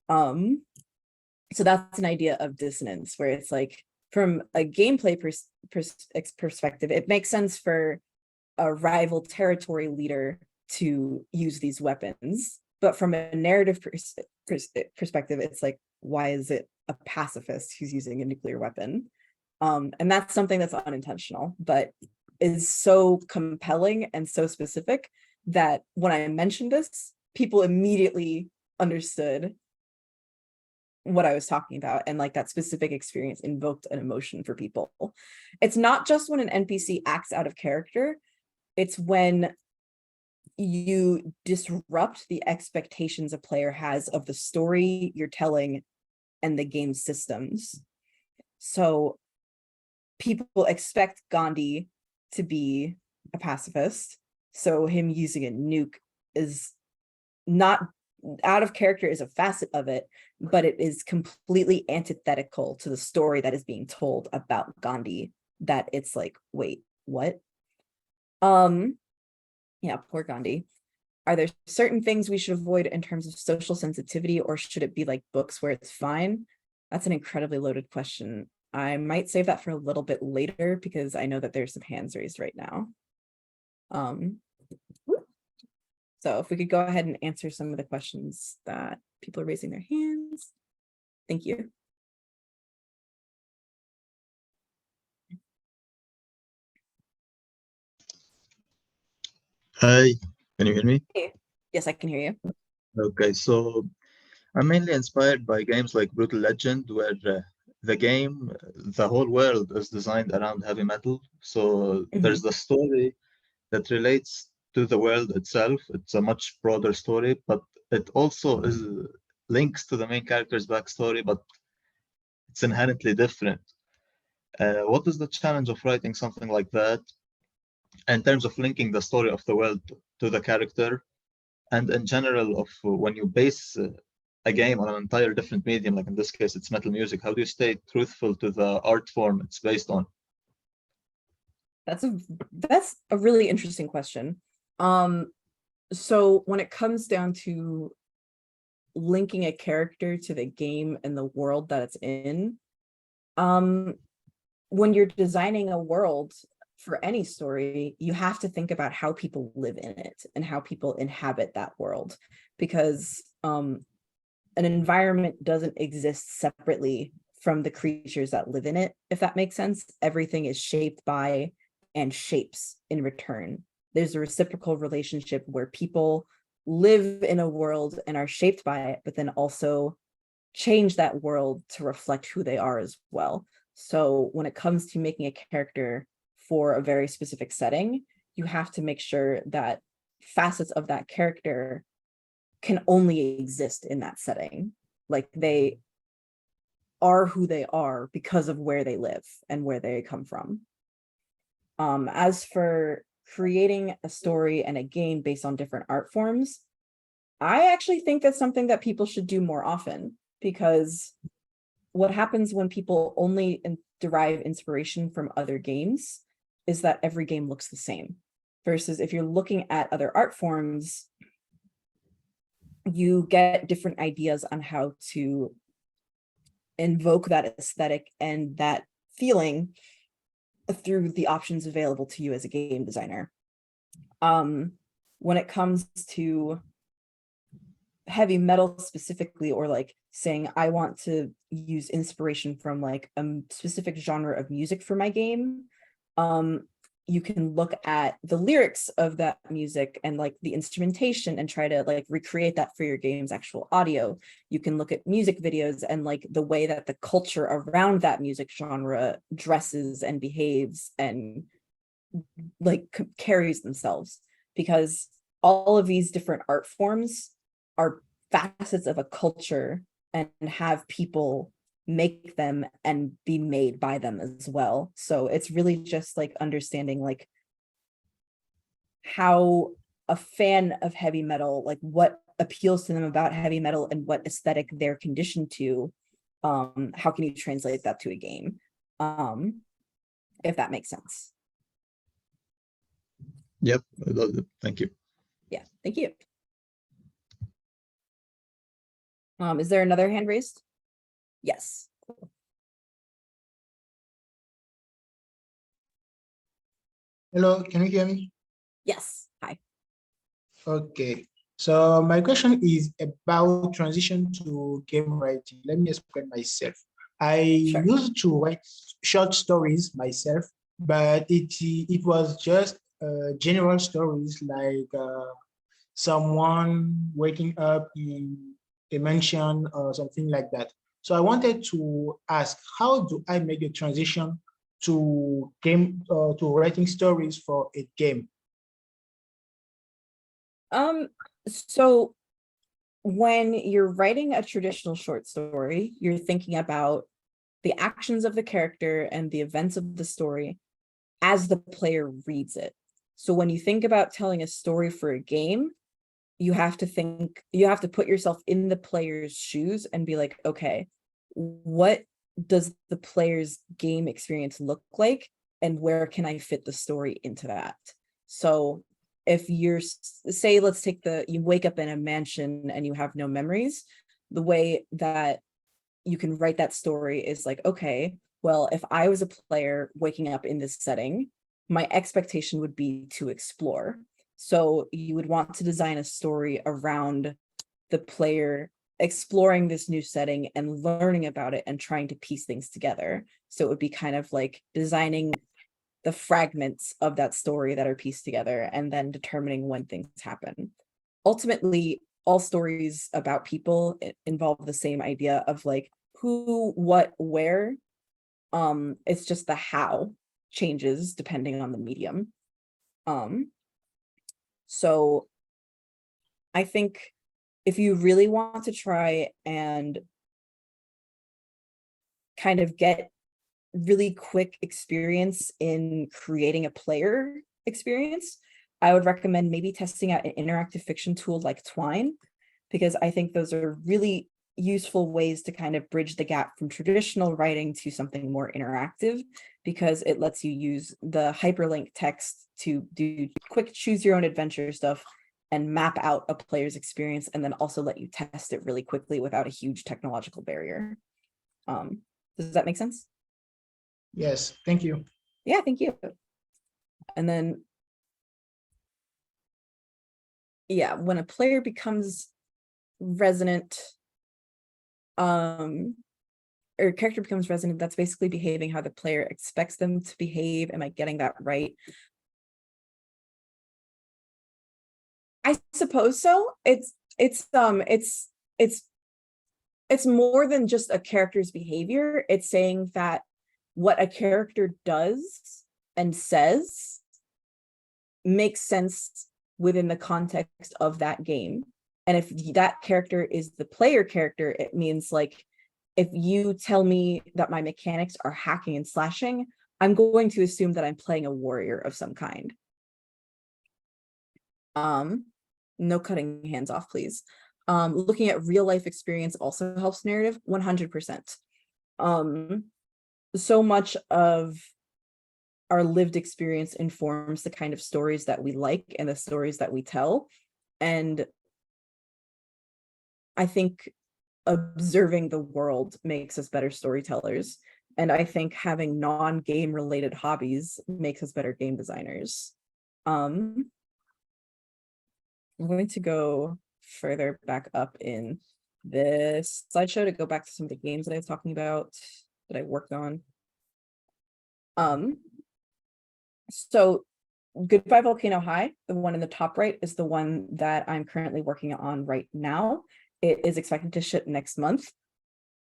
So that's an idea of dissonance, where it's like, from a gameplay perspective, it makes sense for a rival territory leader to use these weapons, but from a narrative perspective, it's like, why is it a pacifist who's using a nuclear weapon? And that's something that's unintentional, but is so compelling and so specific that when I mentioned this, people immediately understood what I was talking about, and like that specific experience invoked an emotion for people. It's not just when an NPC acts out of character, it's when you disrupt the expectations a player has of the story you're telling and the game systems. So people expect Gandhi to be a pacifist, so him using a nuke is not out of character, is a facet of it, but it is completely antithetical to the story that is being told about Gandhi, that it's like, wait, what? Yeah, poor Gandhi. Are there certain things we should avoid in terms of social sensitivity, or should it be like books where it's fine? That's an incredibly loaded question. I might save that for a little bit later, because I know that there's some hands raised right now. So if we could go ahead and answer some of the questions that people are raising their hands. Thank you. Hi, can you hear me? Hey. Yes, I can hear you. Okay, so I'm mainly inspired by games like Brutal Legend, where the whole world is designed around heavy metal. So there's the story that relates to the world itself. It's a much broader story, but it also links to the main character's backstory, but it's inherently different. What is the challenge of writing something like that in terms of linking the story of the world to the character? And in general, of when you base a game on an entire different medium, like in this case, it's metal music, how do you stay truthful to the art form it's based on? That's a really interesting question. So when it comes down to linking a character to the game and the world that it's in, when you're designing a world for any story, you have to think about how people live in it and how people inhabit that world, because an environment doesn't exist separately from the creatures that live in it, if that makes sense. Everything is shaped by and shapes in return. There's a reciprocal relationship where people live in a world and are shaped by it, but then also change that world to reflect who they are as well. So when it comes to making a character for a very specific setting, you have to make sure that facets of that character can only exist in that setting. Like, they are who they are because of where they live and where they come from. As for creating a story and a game based on different art forms, I actually think that's something that people should do more often, because what happens when people only derive inspiration from other games is that every game looks the same. Versus if you're looking at other art forms, you get different ideas on how to invoke that aesthetic and that feeling through the options available to you as a game designer. When it comes to heavy metal specifically, or like saying I want to use inspiration from like a specific genre of music for my game, you can look at the lyrics of that music and like the instrumentation and try to like recreate that for your game's actual audio. You can look at music videos and like the way that the culture around that music genre dresses and behaves and like carries themselves, because all of these different art forms are facets of a culture and have people make them and be made by them as well. So it's really just like understanding like how a fan of heavy metal, like what appeals to them about heavy metal and what aesthetic they're conditioned to. How can you translate that to a game? If that makes sense. Yep, I love it. Thank you. Yeah, thank you. Is there another hand raised? Yes. Hello, can you hear me? Yes. Hi. Okay. So my question is about transition to game writing. Let me explain myself. I Sure. used to write short stories myself, but it was just general stories like someone waking up in a mansion or something like that. So I wanted to ask, how do I make a transition to to writing stories for a game? So when you're writing a traditional short story, you're thinking about the actions of the character and the events of the story as the player reads it. So when you think about telling a story for a game, you have to put yourself in the player's shoes and be like, okay, what does the player's game experience look like? And where can I fit the story into that? So if you're, say, let's take you wake up in a mansion and you have no memories, the way that you can write that story is like, okay, well, if I was a player waking up in this setting, my expectation would be to explore. So you would want to design a story around the player exploring this new setting and learning about it and trying to piece things together. So it would be kind of like designing the fragments of that story that are pieced together and then determining when things happen. Ultimately, all stories about people involve the same idea of like who, what, where. It's just the how changes depending on the medium. So I think if you really want to try and kind of get really quick experience in creating a player experience, I would recommend maybe testing out an interactive fiction tool like Twine, because I think those are really useful ways to kind of bridge the gap from traditional writing to something more interactive, because it lets you use the hyperlink text to do quick choose your own adventure stuff and map out a player's experience, and then also let you test it really quickly without a huge technological barrier. Does that make sense? Yes, thank you. Yeah, thank you. And then, yeah, when a player becomes resonant, or a character becomes resonant, that's basically behaving how the player expects them to behave. Am I getting that right? I suppose so. It's more than just a character's behavior. It's saying that what a character does and says makes sense within the context of that game. And if that character is the player character, it means like, if you tell me that my mechanics are hacking and slashing, I'm going to assume that I'm playing a warrior of some kind. No cutting hands off, please. Looking at real life experience also helps narrative 100%. So much of our lived experience informs the kind of stories that we like and the stories that we tell. And I think observing the world makes us better storytellers. And I think having non-game related hobbies makes us better game designers. I'm going to go further back up in this slideshow to go back to some of the games that I was talking about that I worked on. So Goodbye Volcano High, the one in the top right, is the one that I'm currently working on right now. It is expected to ship next month.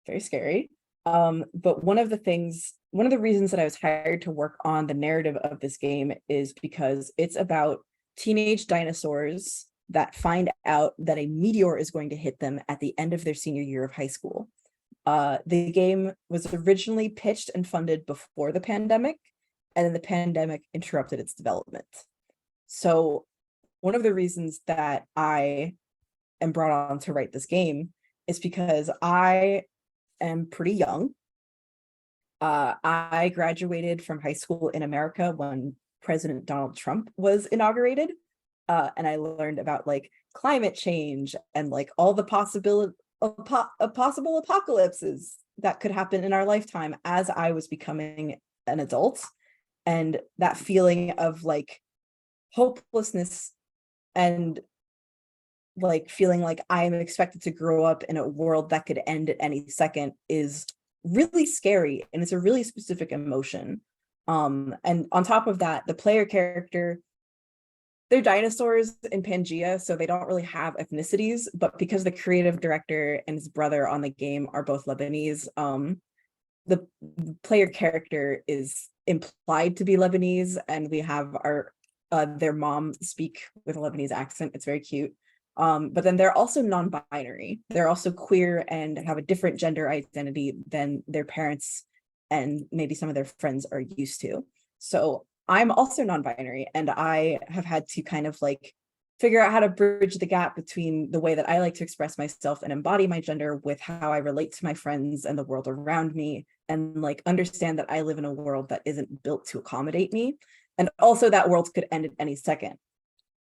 Very scary. But one of the reasons that I was hired to work on the narrative of this game is because it's about teenage dinosaurs that find out that a meteor is going to hit them at the end of their senior year of high school. The game was originally pitched and funded before the pandemic, and then the pandemic interrupted its development. So one of the reasons that I am brought on to write this game is because I am pretty young. I graduated from high school in America when President Donald Trump was inaugurated. And I learned about like climate change and like all the possible apocalypses that could happen in our lifetime as I was becoming an adult. And that feeling of like hopelessness and like feeling like I'm expected to grow up in a world that could end at any second is really scary, and it's a really specific emotion. And on top of that, the player character, they're dinosaurs in Pangea, so they don't really have ethnicities, but because the creative director and his brother on the game are both Lebanese, the player character is implied to be Lebanese, and we have our their mom speak with a Lebanese accent. It's very cute. But then they're also non-binary. They're also queer and have a different gender identity than their parents and maybe some of their friends are used to. So I'm also non-binary, and I have had to kind of like figure out how to bridge the gap between the way that I like to express myself and embody my gender with how I relate to my friends and the world around me, and like understand that I live in a world that isn't built to accommodate me. And also that world could end at any second.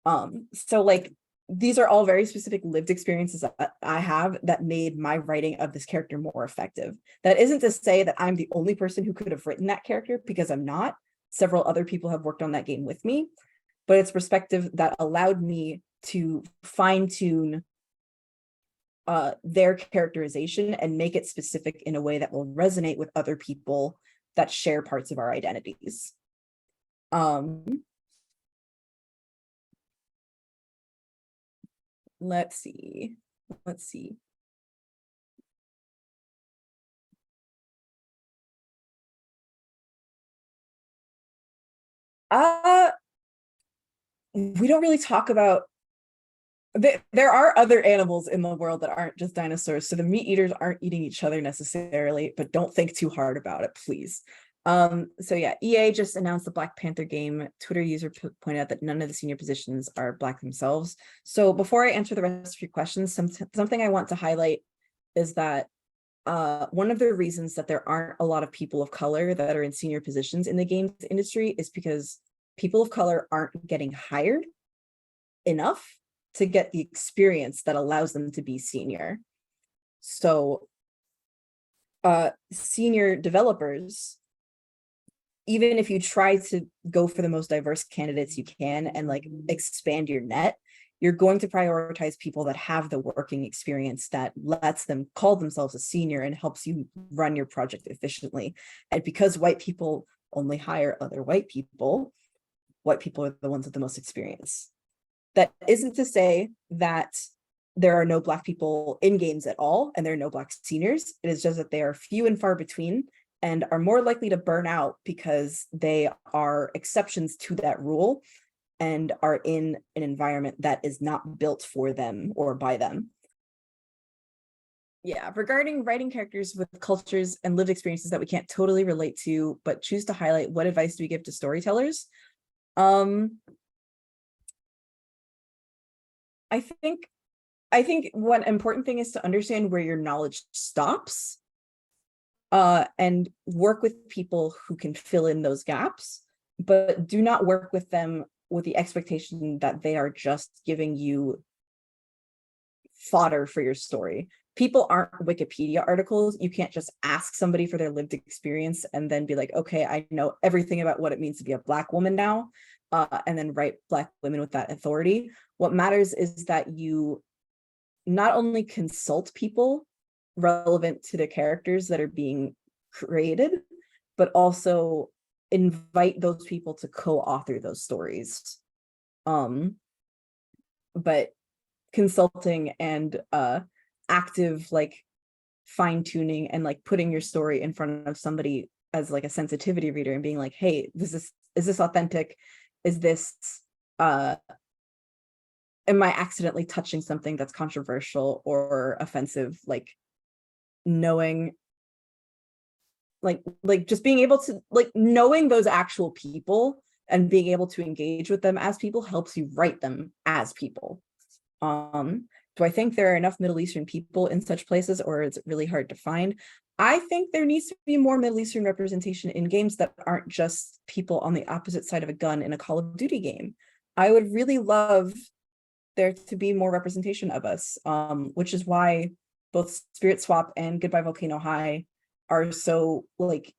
So like, these are all very specific lived experiences that I have that made my writing of this character more effective. That isn't to say that I'm the only person who could have written that character, because I'm not. Several other people have worked on that game with me, but it's perspective that allowed me to fine-tune their characterization and make it specific in a way that will resonate with other people that share parts of our identities. Let's see. We don't really talk about, there are other animals in the world that aren't just dinosaurs, so the meat eaters aren't eating each other necessarily, but don't think too hard about it, please. So yeah, EA just announced the Black Panther game. Twitter user pointed out that none of the senior positions are Black themselves. So before I answer the rest of your questions, something I want to highlight is that one of the reasons that there aren't a lot of people of color that are in senior positions in the games industry is because people of color aren't getting hired enough to get the experience that allows them to be senior. So senior developers, even if you try to go for the most diverse candidates you can and like expand your net, you're going to prioritize people that have the working experience that lets them call themselves a senior and helps you run your project efficiently. And because white people only hire other white people are the ones with the most experience. That isn't to say that there are no Black people in games at all, and there are no Black seniors. It is just that they are few and far between and are more likely to burn out because they are exceptions to that rule and are in an environment that is not built for them or by them. Yeah, regarding writing characters with cultures and lived experiences that we can't totally relate to, but choose to highlight, what advice do we give to storytellers? I think one important thing is to understand where your knowledge stops, and work with people who can fill in those gaps, but do not work with them with the expectation that they are just giving you fodder for your story. People aren't Wikipedia articles. You can't just ask somebody for their lived experience and then be like, okay, I know everything about what it means to be a Black woman now, and then write Black women with that authority. What matters is that you not only consult people relevant to the characters that are being created, but also invite those people to co-author those stories. But consulting and active like fine-tuning and like putting your story in front of somebody as like a sensitivity reader and being like, hey, is this authentic? Is this am I accidentally touching something that's controversial or offensive? Like knowing like just being able to like knowing those actual people and being able to engage with them as people helps you write them as people. Do I think there are enough Middle Eastern people in such places, or is it really hard to find? I think there needs to be more Middle Eastern representation in games that aren't just people on the opposite side of a gun in a Call of Duty game. I would really love there to be more representation of us, which is why both Spirit Swap and Goodbye Volcano High are so like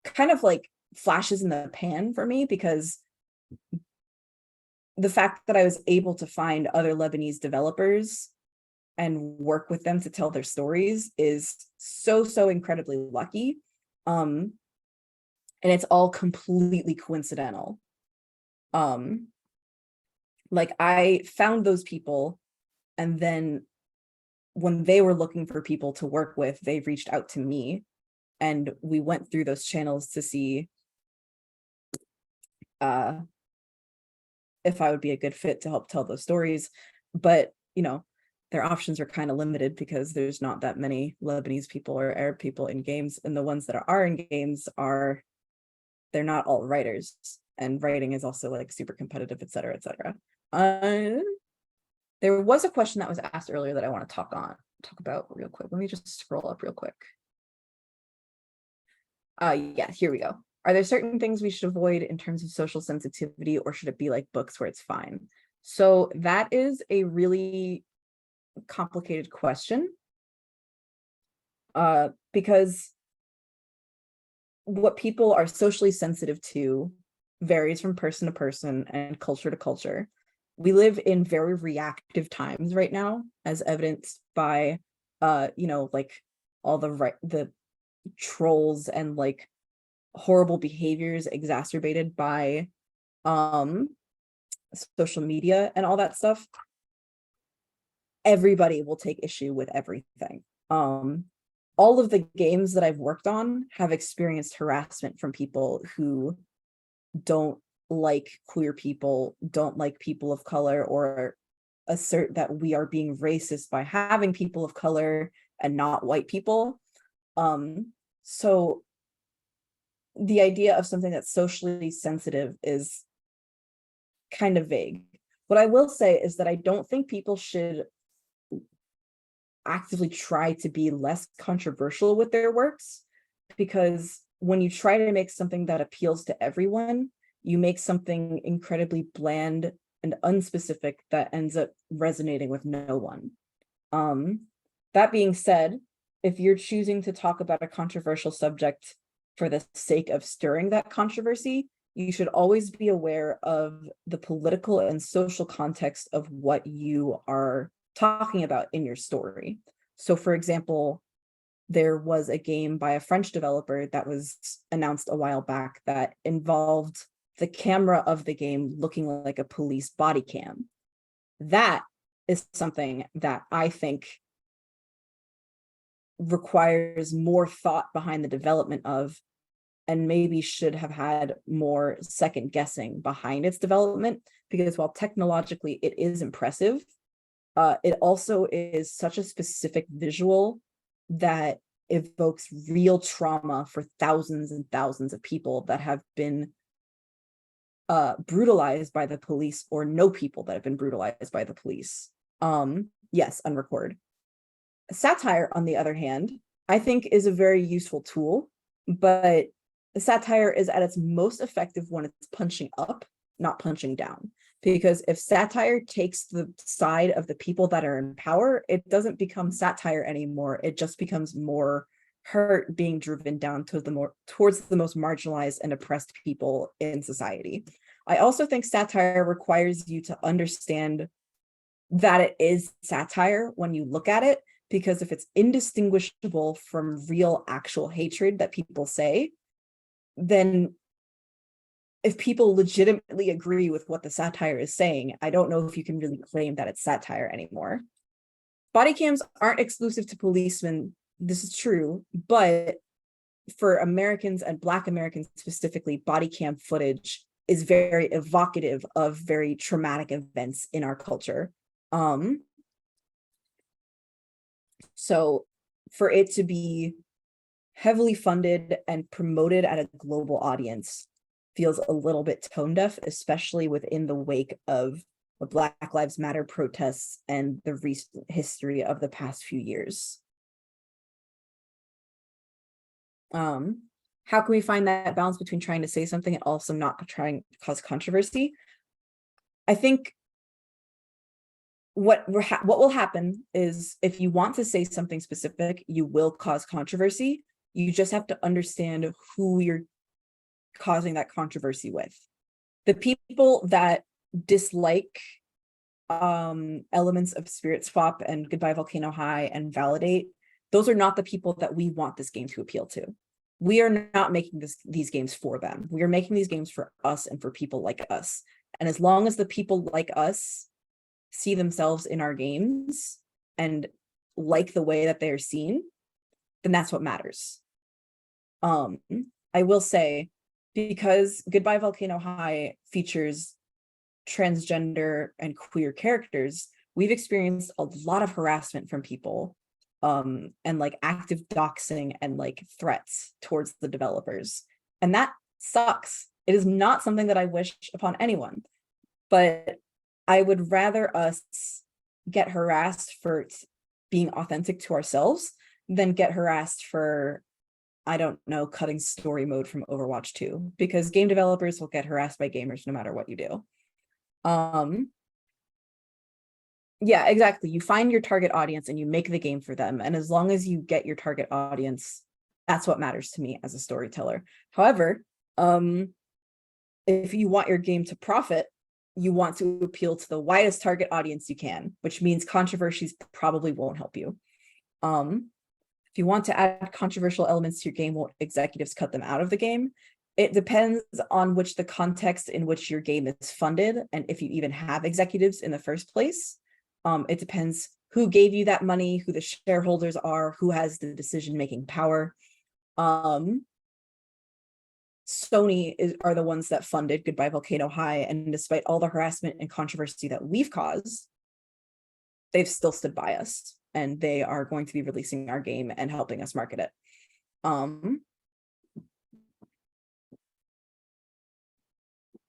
kind of like flashes in the pan for me, because the fact that I was able to find other Lebanese developers and work with them to tell their stories is so incredibly lucky. And it's all completely coincidental. Like I found those people, and then when they were looking for people to work with, they reached out to me, and we went through those channels to see if I would be a good fit to help tell those stories. But, you know, their options are kind of limited because there's not that many Lebanese people or Arab people in games. And the ones that are in games they're not all writers. And writing is also like super competitive, et cetera, et cetera. There was a question that was asked earlier that I want to talk about real quick. Let me just scroll up real quick. Yeah, here we go. Are there certain things we should avoid in terms of social sensitivity, or should it be like books where it's fine? So that is a really complicated question, because what people are socially sensitive to varies from person to person and culture to culture. We live in very reactive times right now, as evidenced by, you know, like all the trolls and like horrible behaviors exacerbated by social media and all that stuff. Everybody will take issue with everything. All of the games that I've worked on have experienced harassment from people who don't like queer people, don't like people of color, or assert that we are being racist by having people of color and not white people. So the idea of something that's socially sensitive is kind of vague. What I will say is that I don't think people should actively try to be less controversial with their works, because when you try to make something that appeals to everyone, you make something incredibly bland and unspecific that ends up resonating with no one. That being said, if you're choosing to talk about a controversial subject for the sake of stirring that controversy, you should always be aware of the political and social context of what you are talking about in your story. So for example, there was a game by a French developer that was announced a while back that involved the camera of the game looking like a police body cam. That is something that I think requires more thought behind the development of, and maybe should have had more second guessing behind its development, because while technologically it is impressive, it also is such a specific visual that evokes real trauma for thousands and thousands of people that have been brutalized by the police, or know people that have been brutalized by the police. Yes, unrecord. Satire, on the other hand, I think is a very useful tool, but satire is at its most effective when it's punching up, not punching down. Because if satire takes the side of the people that are in power, it doesn't become satire anymore. It just becomes more hurt being driven down towards the most marginalized and oppressed people in society. I also think satire requires you to understand that it is satire when you look at it, because if it's indistinguishable from real actual hatred that people say, then if people legitimately agree with what the satire is saying, I don't know if you can really claim that it's satire anymore. Body cams aren't exclusive to policemen. This is true, but for Americans and Black Americans specifically, body cam footage is very evocative of very traumatic events in our culture. So for it to be heavily funded and promoted at a global audience feels a little bit tone deaf, especially within the wake of the Black Lives Matter protests and the recent history of the past few years. How can we find that balance between trying to say something and also not trying to cause controversy? I think what will happen is if you want to say something specific, you will cause controversy. You just have to understand who you're causing that controversy with. The people that dislike elements of Spirit Swap and Goodbye Volcano High and Validate, those are not the people that we want this game to appeal to. We are not making these games for them. We are making these games for us and for people like us. And as long as the people like us see themselves in our games and like the way that they're seen, then that's what matters. I will say, because Goodbye Volcano High features transgender and queer characters, we've experienced a lot of harassment from people, and like active doxing and like threats towards the developers. And that sucks. It is not something that I wish upon anyone, but I would rather us get harassed for being authentic to ourselves than get harassed for, I don't know, cutting story mode from Overwatch 2, because game developers will get harassed by gamers no matter what you do. Yeah, exactly. You find your target audience and you make the game for them. And as long as you get your target audience, that's what matters to me as a storyteller. However, if you want your game to profit, you want to appeal to the widest target audience you can, which means controversies probably won't help you. If you want to add controversial elements to your game, won't executives cut them out of the game? It depends on the context in which your game is funded, and if you even have executives in the first place. It depends who gave you that money, who the shareholders are, who has the decision-making power. Sony are the ones that funded Goodbye Volcano High, and despite all the harassment and controversy that we've caused, they've still stood by us, and they are going to be releasing our game and helping us market it.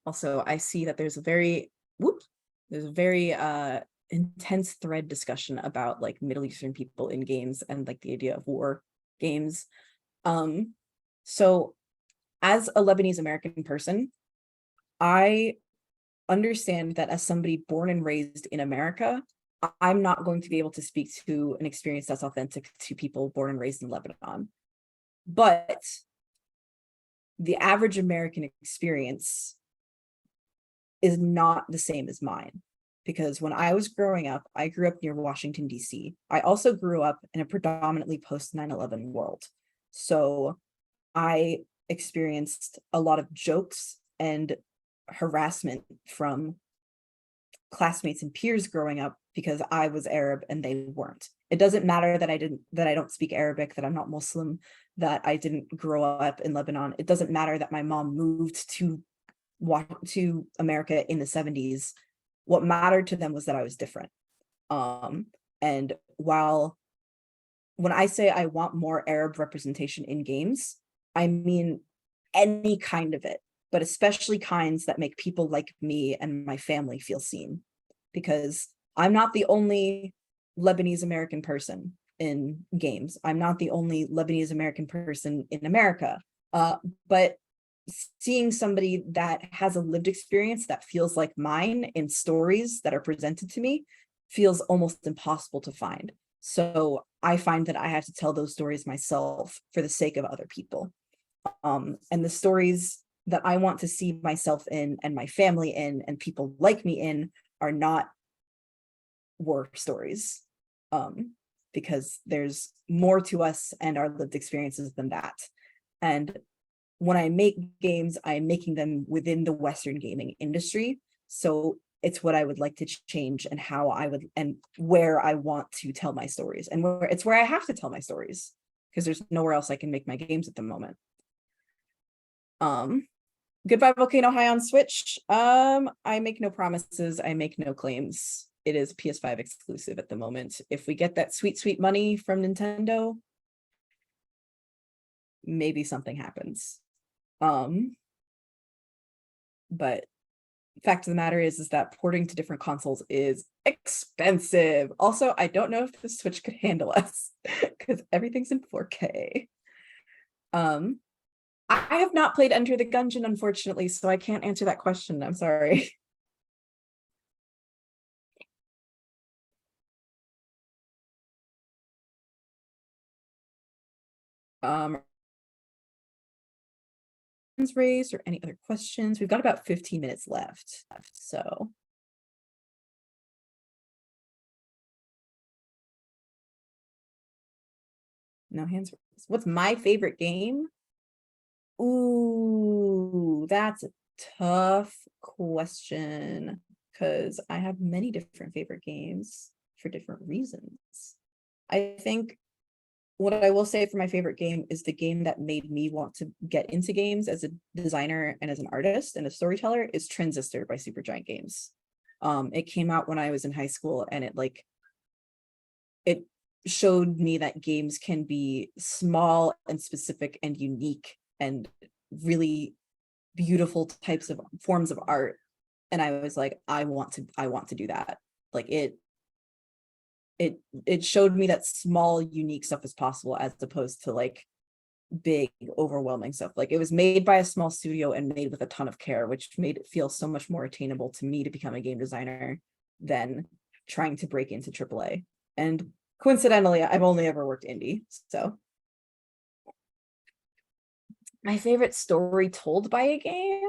Also, I see that there's a very intense thread discussion about like Middle Eastern people in games and like the idea of war games. So as a Lebanese American person, I understand that as somebody born and raised in America, I'm not going to be able to speak to an experience that's authentic to people born and raised in Lebanon. But the average American experience is not the same as mine. Because when I was growing up, I grew up near Washington, D.C. I also grew up in a predominantly post 9/11 world. So I experienced a lot of jokes and harassment from classmates and peers growing up because I was Arab and they weren't. It doesn't matter that I don't speak Arabic, that I'm not Muslim, that I didn't grow up in Lebanon. It doesn't matter that my mom moved to America in the 70s. What mattered to them was that I was different. And when I say I want more Arab representation in games, I mean any kind of it, but especially kinds that make people like me and my family feel seen, because I'm not the only Lebanese American person in games. I'm not the only Lebanese American person in America, but seeing somebody that has a lived experience that feels like mine in stories that are presented to me feels almost impossible to find. So I find that I have to tell those stories myself for the sake of other people. And the stories that I want to see myself in and my family in and people like me in are not war stories, because there's more to us and our lived experiences than that. And when I make games, I'm making them within the Western gaming industry. So it's what I would like to change, and how I would, and where I want to tell my stories, and where I have to tell my stories, because there's nowhere else I can make my games at the moment. Goodbye Volcano High on Switch. I make no promises, I make no claims. It is PS5 exclusive at the moment. If we get that sweet, sweet money from Nintendo, maybe something happens. But fact of the matter is that porting to different consoles is expensive. Also, I don't know if the Switch could handle us because everything's in 4K. I have not played Enter the Gungeon, unfortunately, so I can't answer that question. I'm sorry. Raised or any other questions? We've got about 15 minutes left, so. No hands raised. What's my favorite game? Ooh, that's a tough question, because I have many different favorite games for different reasons. I think what I will say for my favorite game is the game that made me want to get into games as a designer and as an artist and a storyteller is Transistor by Supergiant Games. It came out when I was in high school, and it showed me that games can be small and specific and unique and really beautiful types of forms of art. And I was like, I want to do that. Like it showed me that small, unique stuff is possible, as opposed to like big, overwhelming stuff. Like it was made by a small studio and made with a ton of care, which made it feel so much more attainable to me to become a game designer than trying to break into AAA. And coincidentally, I've only ever worked indie. So my favorite story told by a game?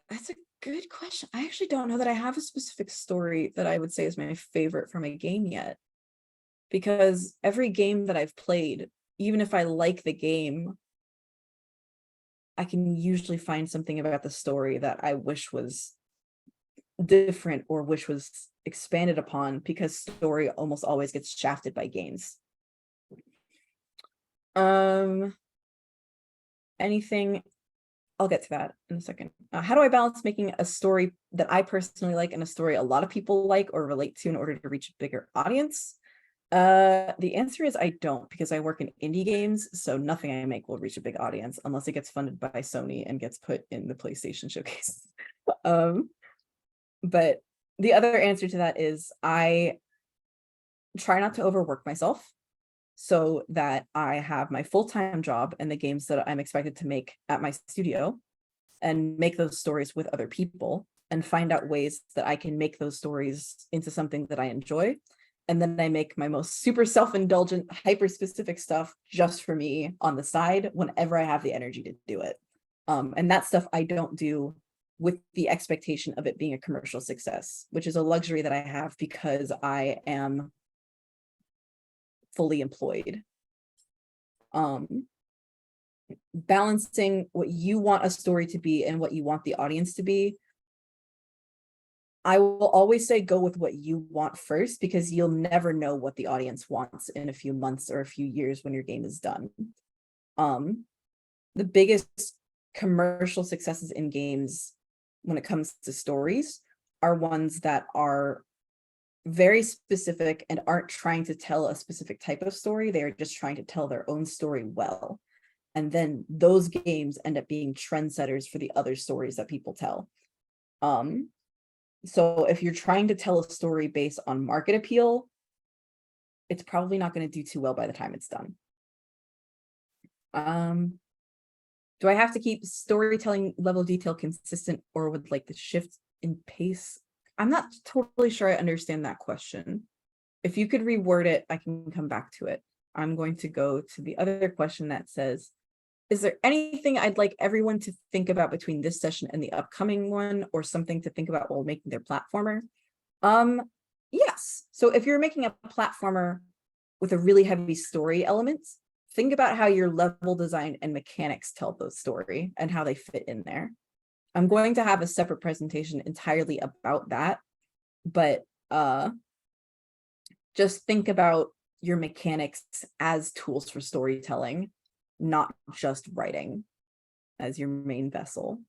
That's a good question. I actually don't know that I have a specific story that I would say is my favorite from a game yet. Because every game that I've played, even if I like the game, I can usually find something about the story that I wish was different or wish was expanded upon, because story almost always gets shafted by games. Anything, I'll get to that in a second. How do I balance making a story that I personally like and a story a lot of people like or relate to in order to reach a bigger audience? The answer is I don't, because I work in indie games, so nothing I make will reach a big audience unless it gets funded by Sony and gets put in the PlayStation Showcase. But the other answer to that is I try not to overwork myself, so that I have my full-time job and the games that I'm expected to make at my studio, and make those stories with other people, and find out ways that I can make those stories into something that I enjoy. And then I make my most super self-indulgent, hyper-specific stuff just for me on the side whenever I have the energy to do it. And that stuff I don't do with the expectation of it being a commercial success, which is a luxury that I have because I am fully employed. Balancing what you want a story to be and what you want the audience to be, I will always say go with what you want first, because you'll never know what the audience wants in a few months or a few years when your game is done. The biggest commercial successes in games when it comes to stories are ones that are very specific and aren't trying to tell a specific type of story. They are just trying to tell their own story well. And then those games end up being trendsetters for the other stories that people tell. So if you're trying to tell a story based on market appeal, it's probably not going to do too well by the time it's done. Do I have to keep storytelling level of detail consistent, or would like the shift in pace? I'm not totally sure I understand that question. If you could reword it, I can come back to it. I'm going to go to the other question that says, is there anything I'd like everyone to think about between this session and the upcoming one, or something to think about while making their platformer? Yes. So if you're making a platformer with a really heavy story elements, think about how your level design and mechanics tell the story and how they fit in there. I'm going to have a separate presentation entirely about that, but just think about your mechanics as tools for storytelling, not just writing as your main vessel.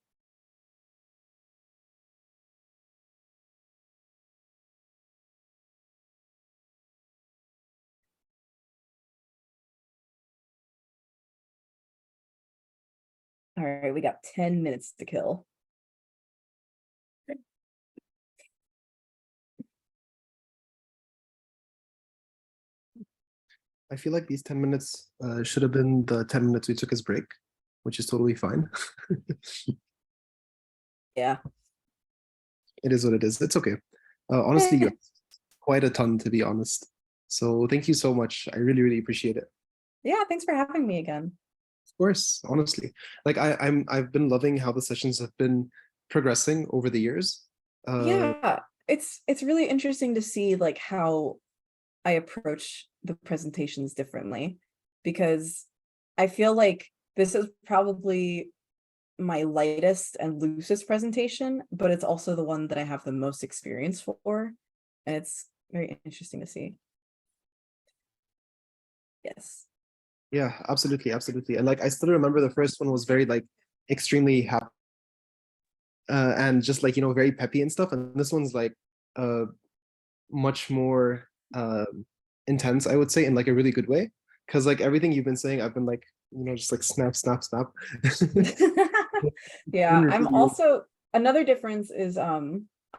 All right, we got 10 minutes to kill. I feel like these 10 minutes should have been the 10 minutes we took as break, which is totally fine. Yeah. It is what it is. It's okay. Honestly, you asked quite a ton, to be honest. So thank you so much. I really, really appreciate it. Yeah, thanks for having me again. Of course, honestly. Like I've been loving how the sessions have been progressing over the years. Yeah, it's really interesting to see like how I approach the presentations differently, because I feel like this is probably my lightest and loosest presentation, but it's also the one that I have the most experience for, and it's very interesting to see. Yes. Yeah, absolutely, absolutely. And like I still remember the first one was very like extremely happy and just like, you know, very peppy and stuff. And this one's like much more intense, I would say, in like a really good way. Cause like everything you've been saying, I've been like, you know, just like snap, snap, snap. Yeah, I'm also, another difference is I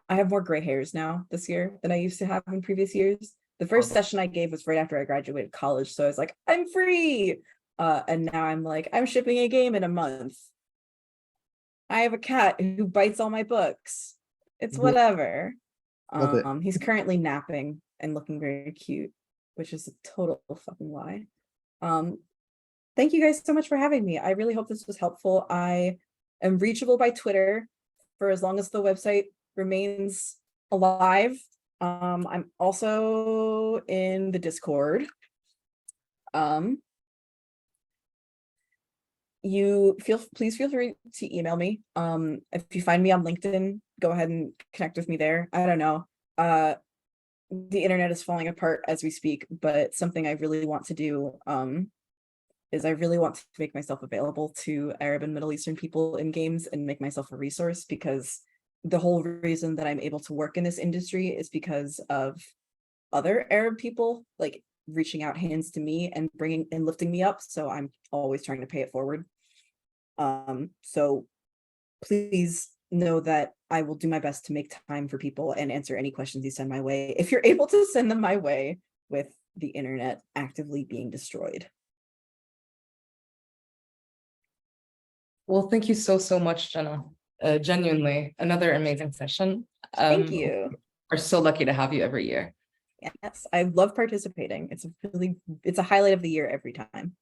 have more gray hairs now this year than I used to have in previous years. The first session I gave was right after I graduated college, so I was like, I'm free. And now I'm like, I'm shipping a game in a month. I have a cat who bites all my books. It's whatever. Love it. He's currently napping and looking very cute, which is a total fucking lie. Thank you guys so much for having me. I really hope this was helpful. I am reachable by Twitter for as long as the website remains alive. I'm also in the Discord. Please feel free to email me. If you find me on LinkedIn, go ahead and connect with me there. I don't know. The internet is falling apart as we speak, but something I really want to do is I really want to make myself available to Arab and Middle Eastern people in games and make myself a resource, because the whole reason that I'm able to work in this industry is because of other Arab people like reaching out hands to me and bringing and lifting me up. So I'm always trying to pay it forward. So please know that I will do my best to make time for people and answer any questions you send my way, if you're able to send them my way with the internet actively being destroyed. Well, thank you so much, Jenna. Genuinely, another amazing session. Thank you. We're so lucky to have you every year. Yes, I love participating. It's a highlight of the year every time.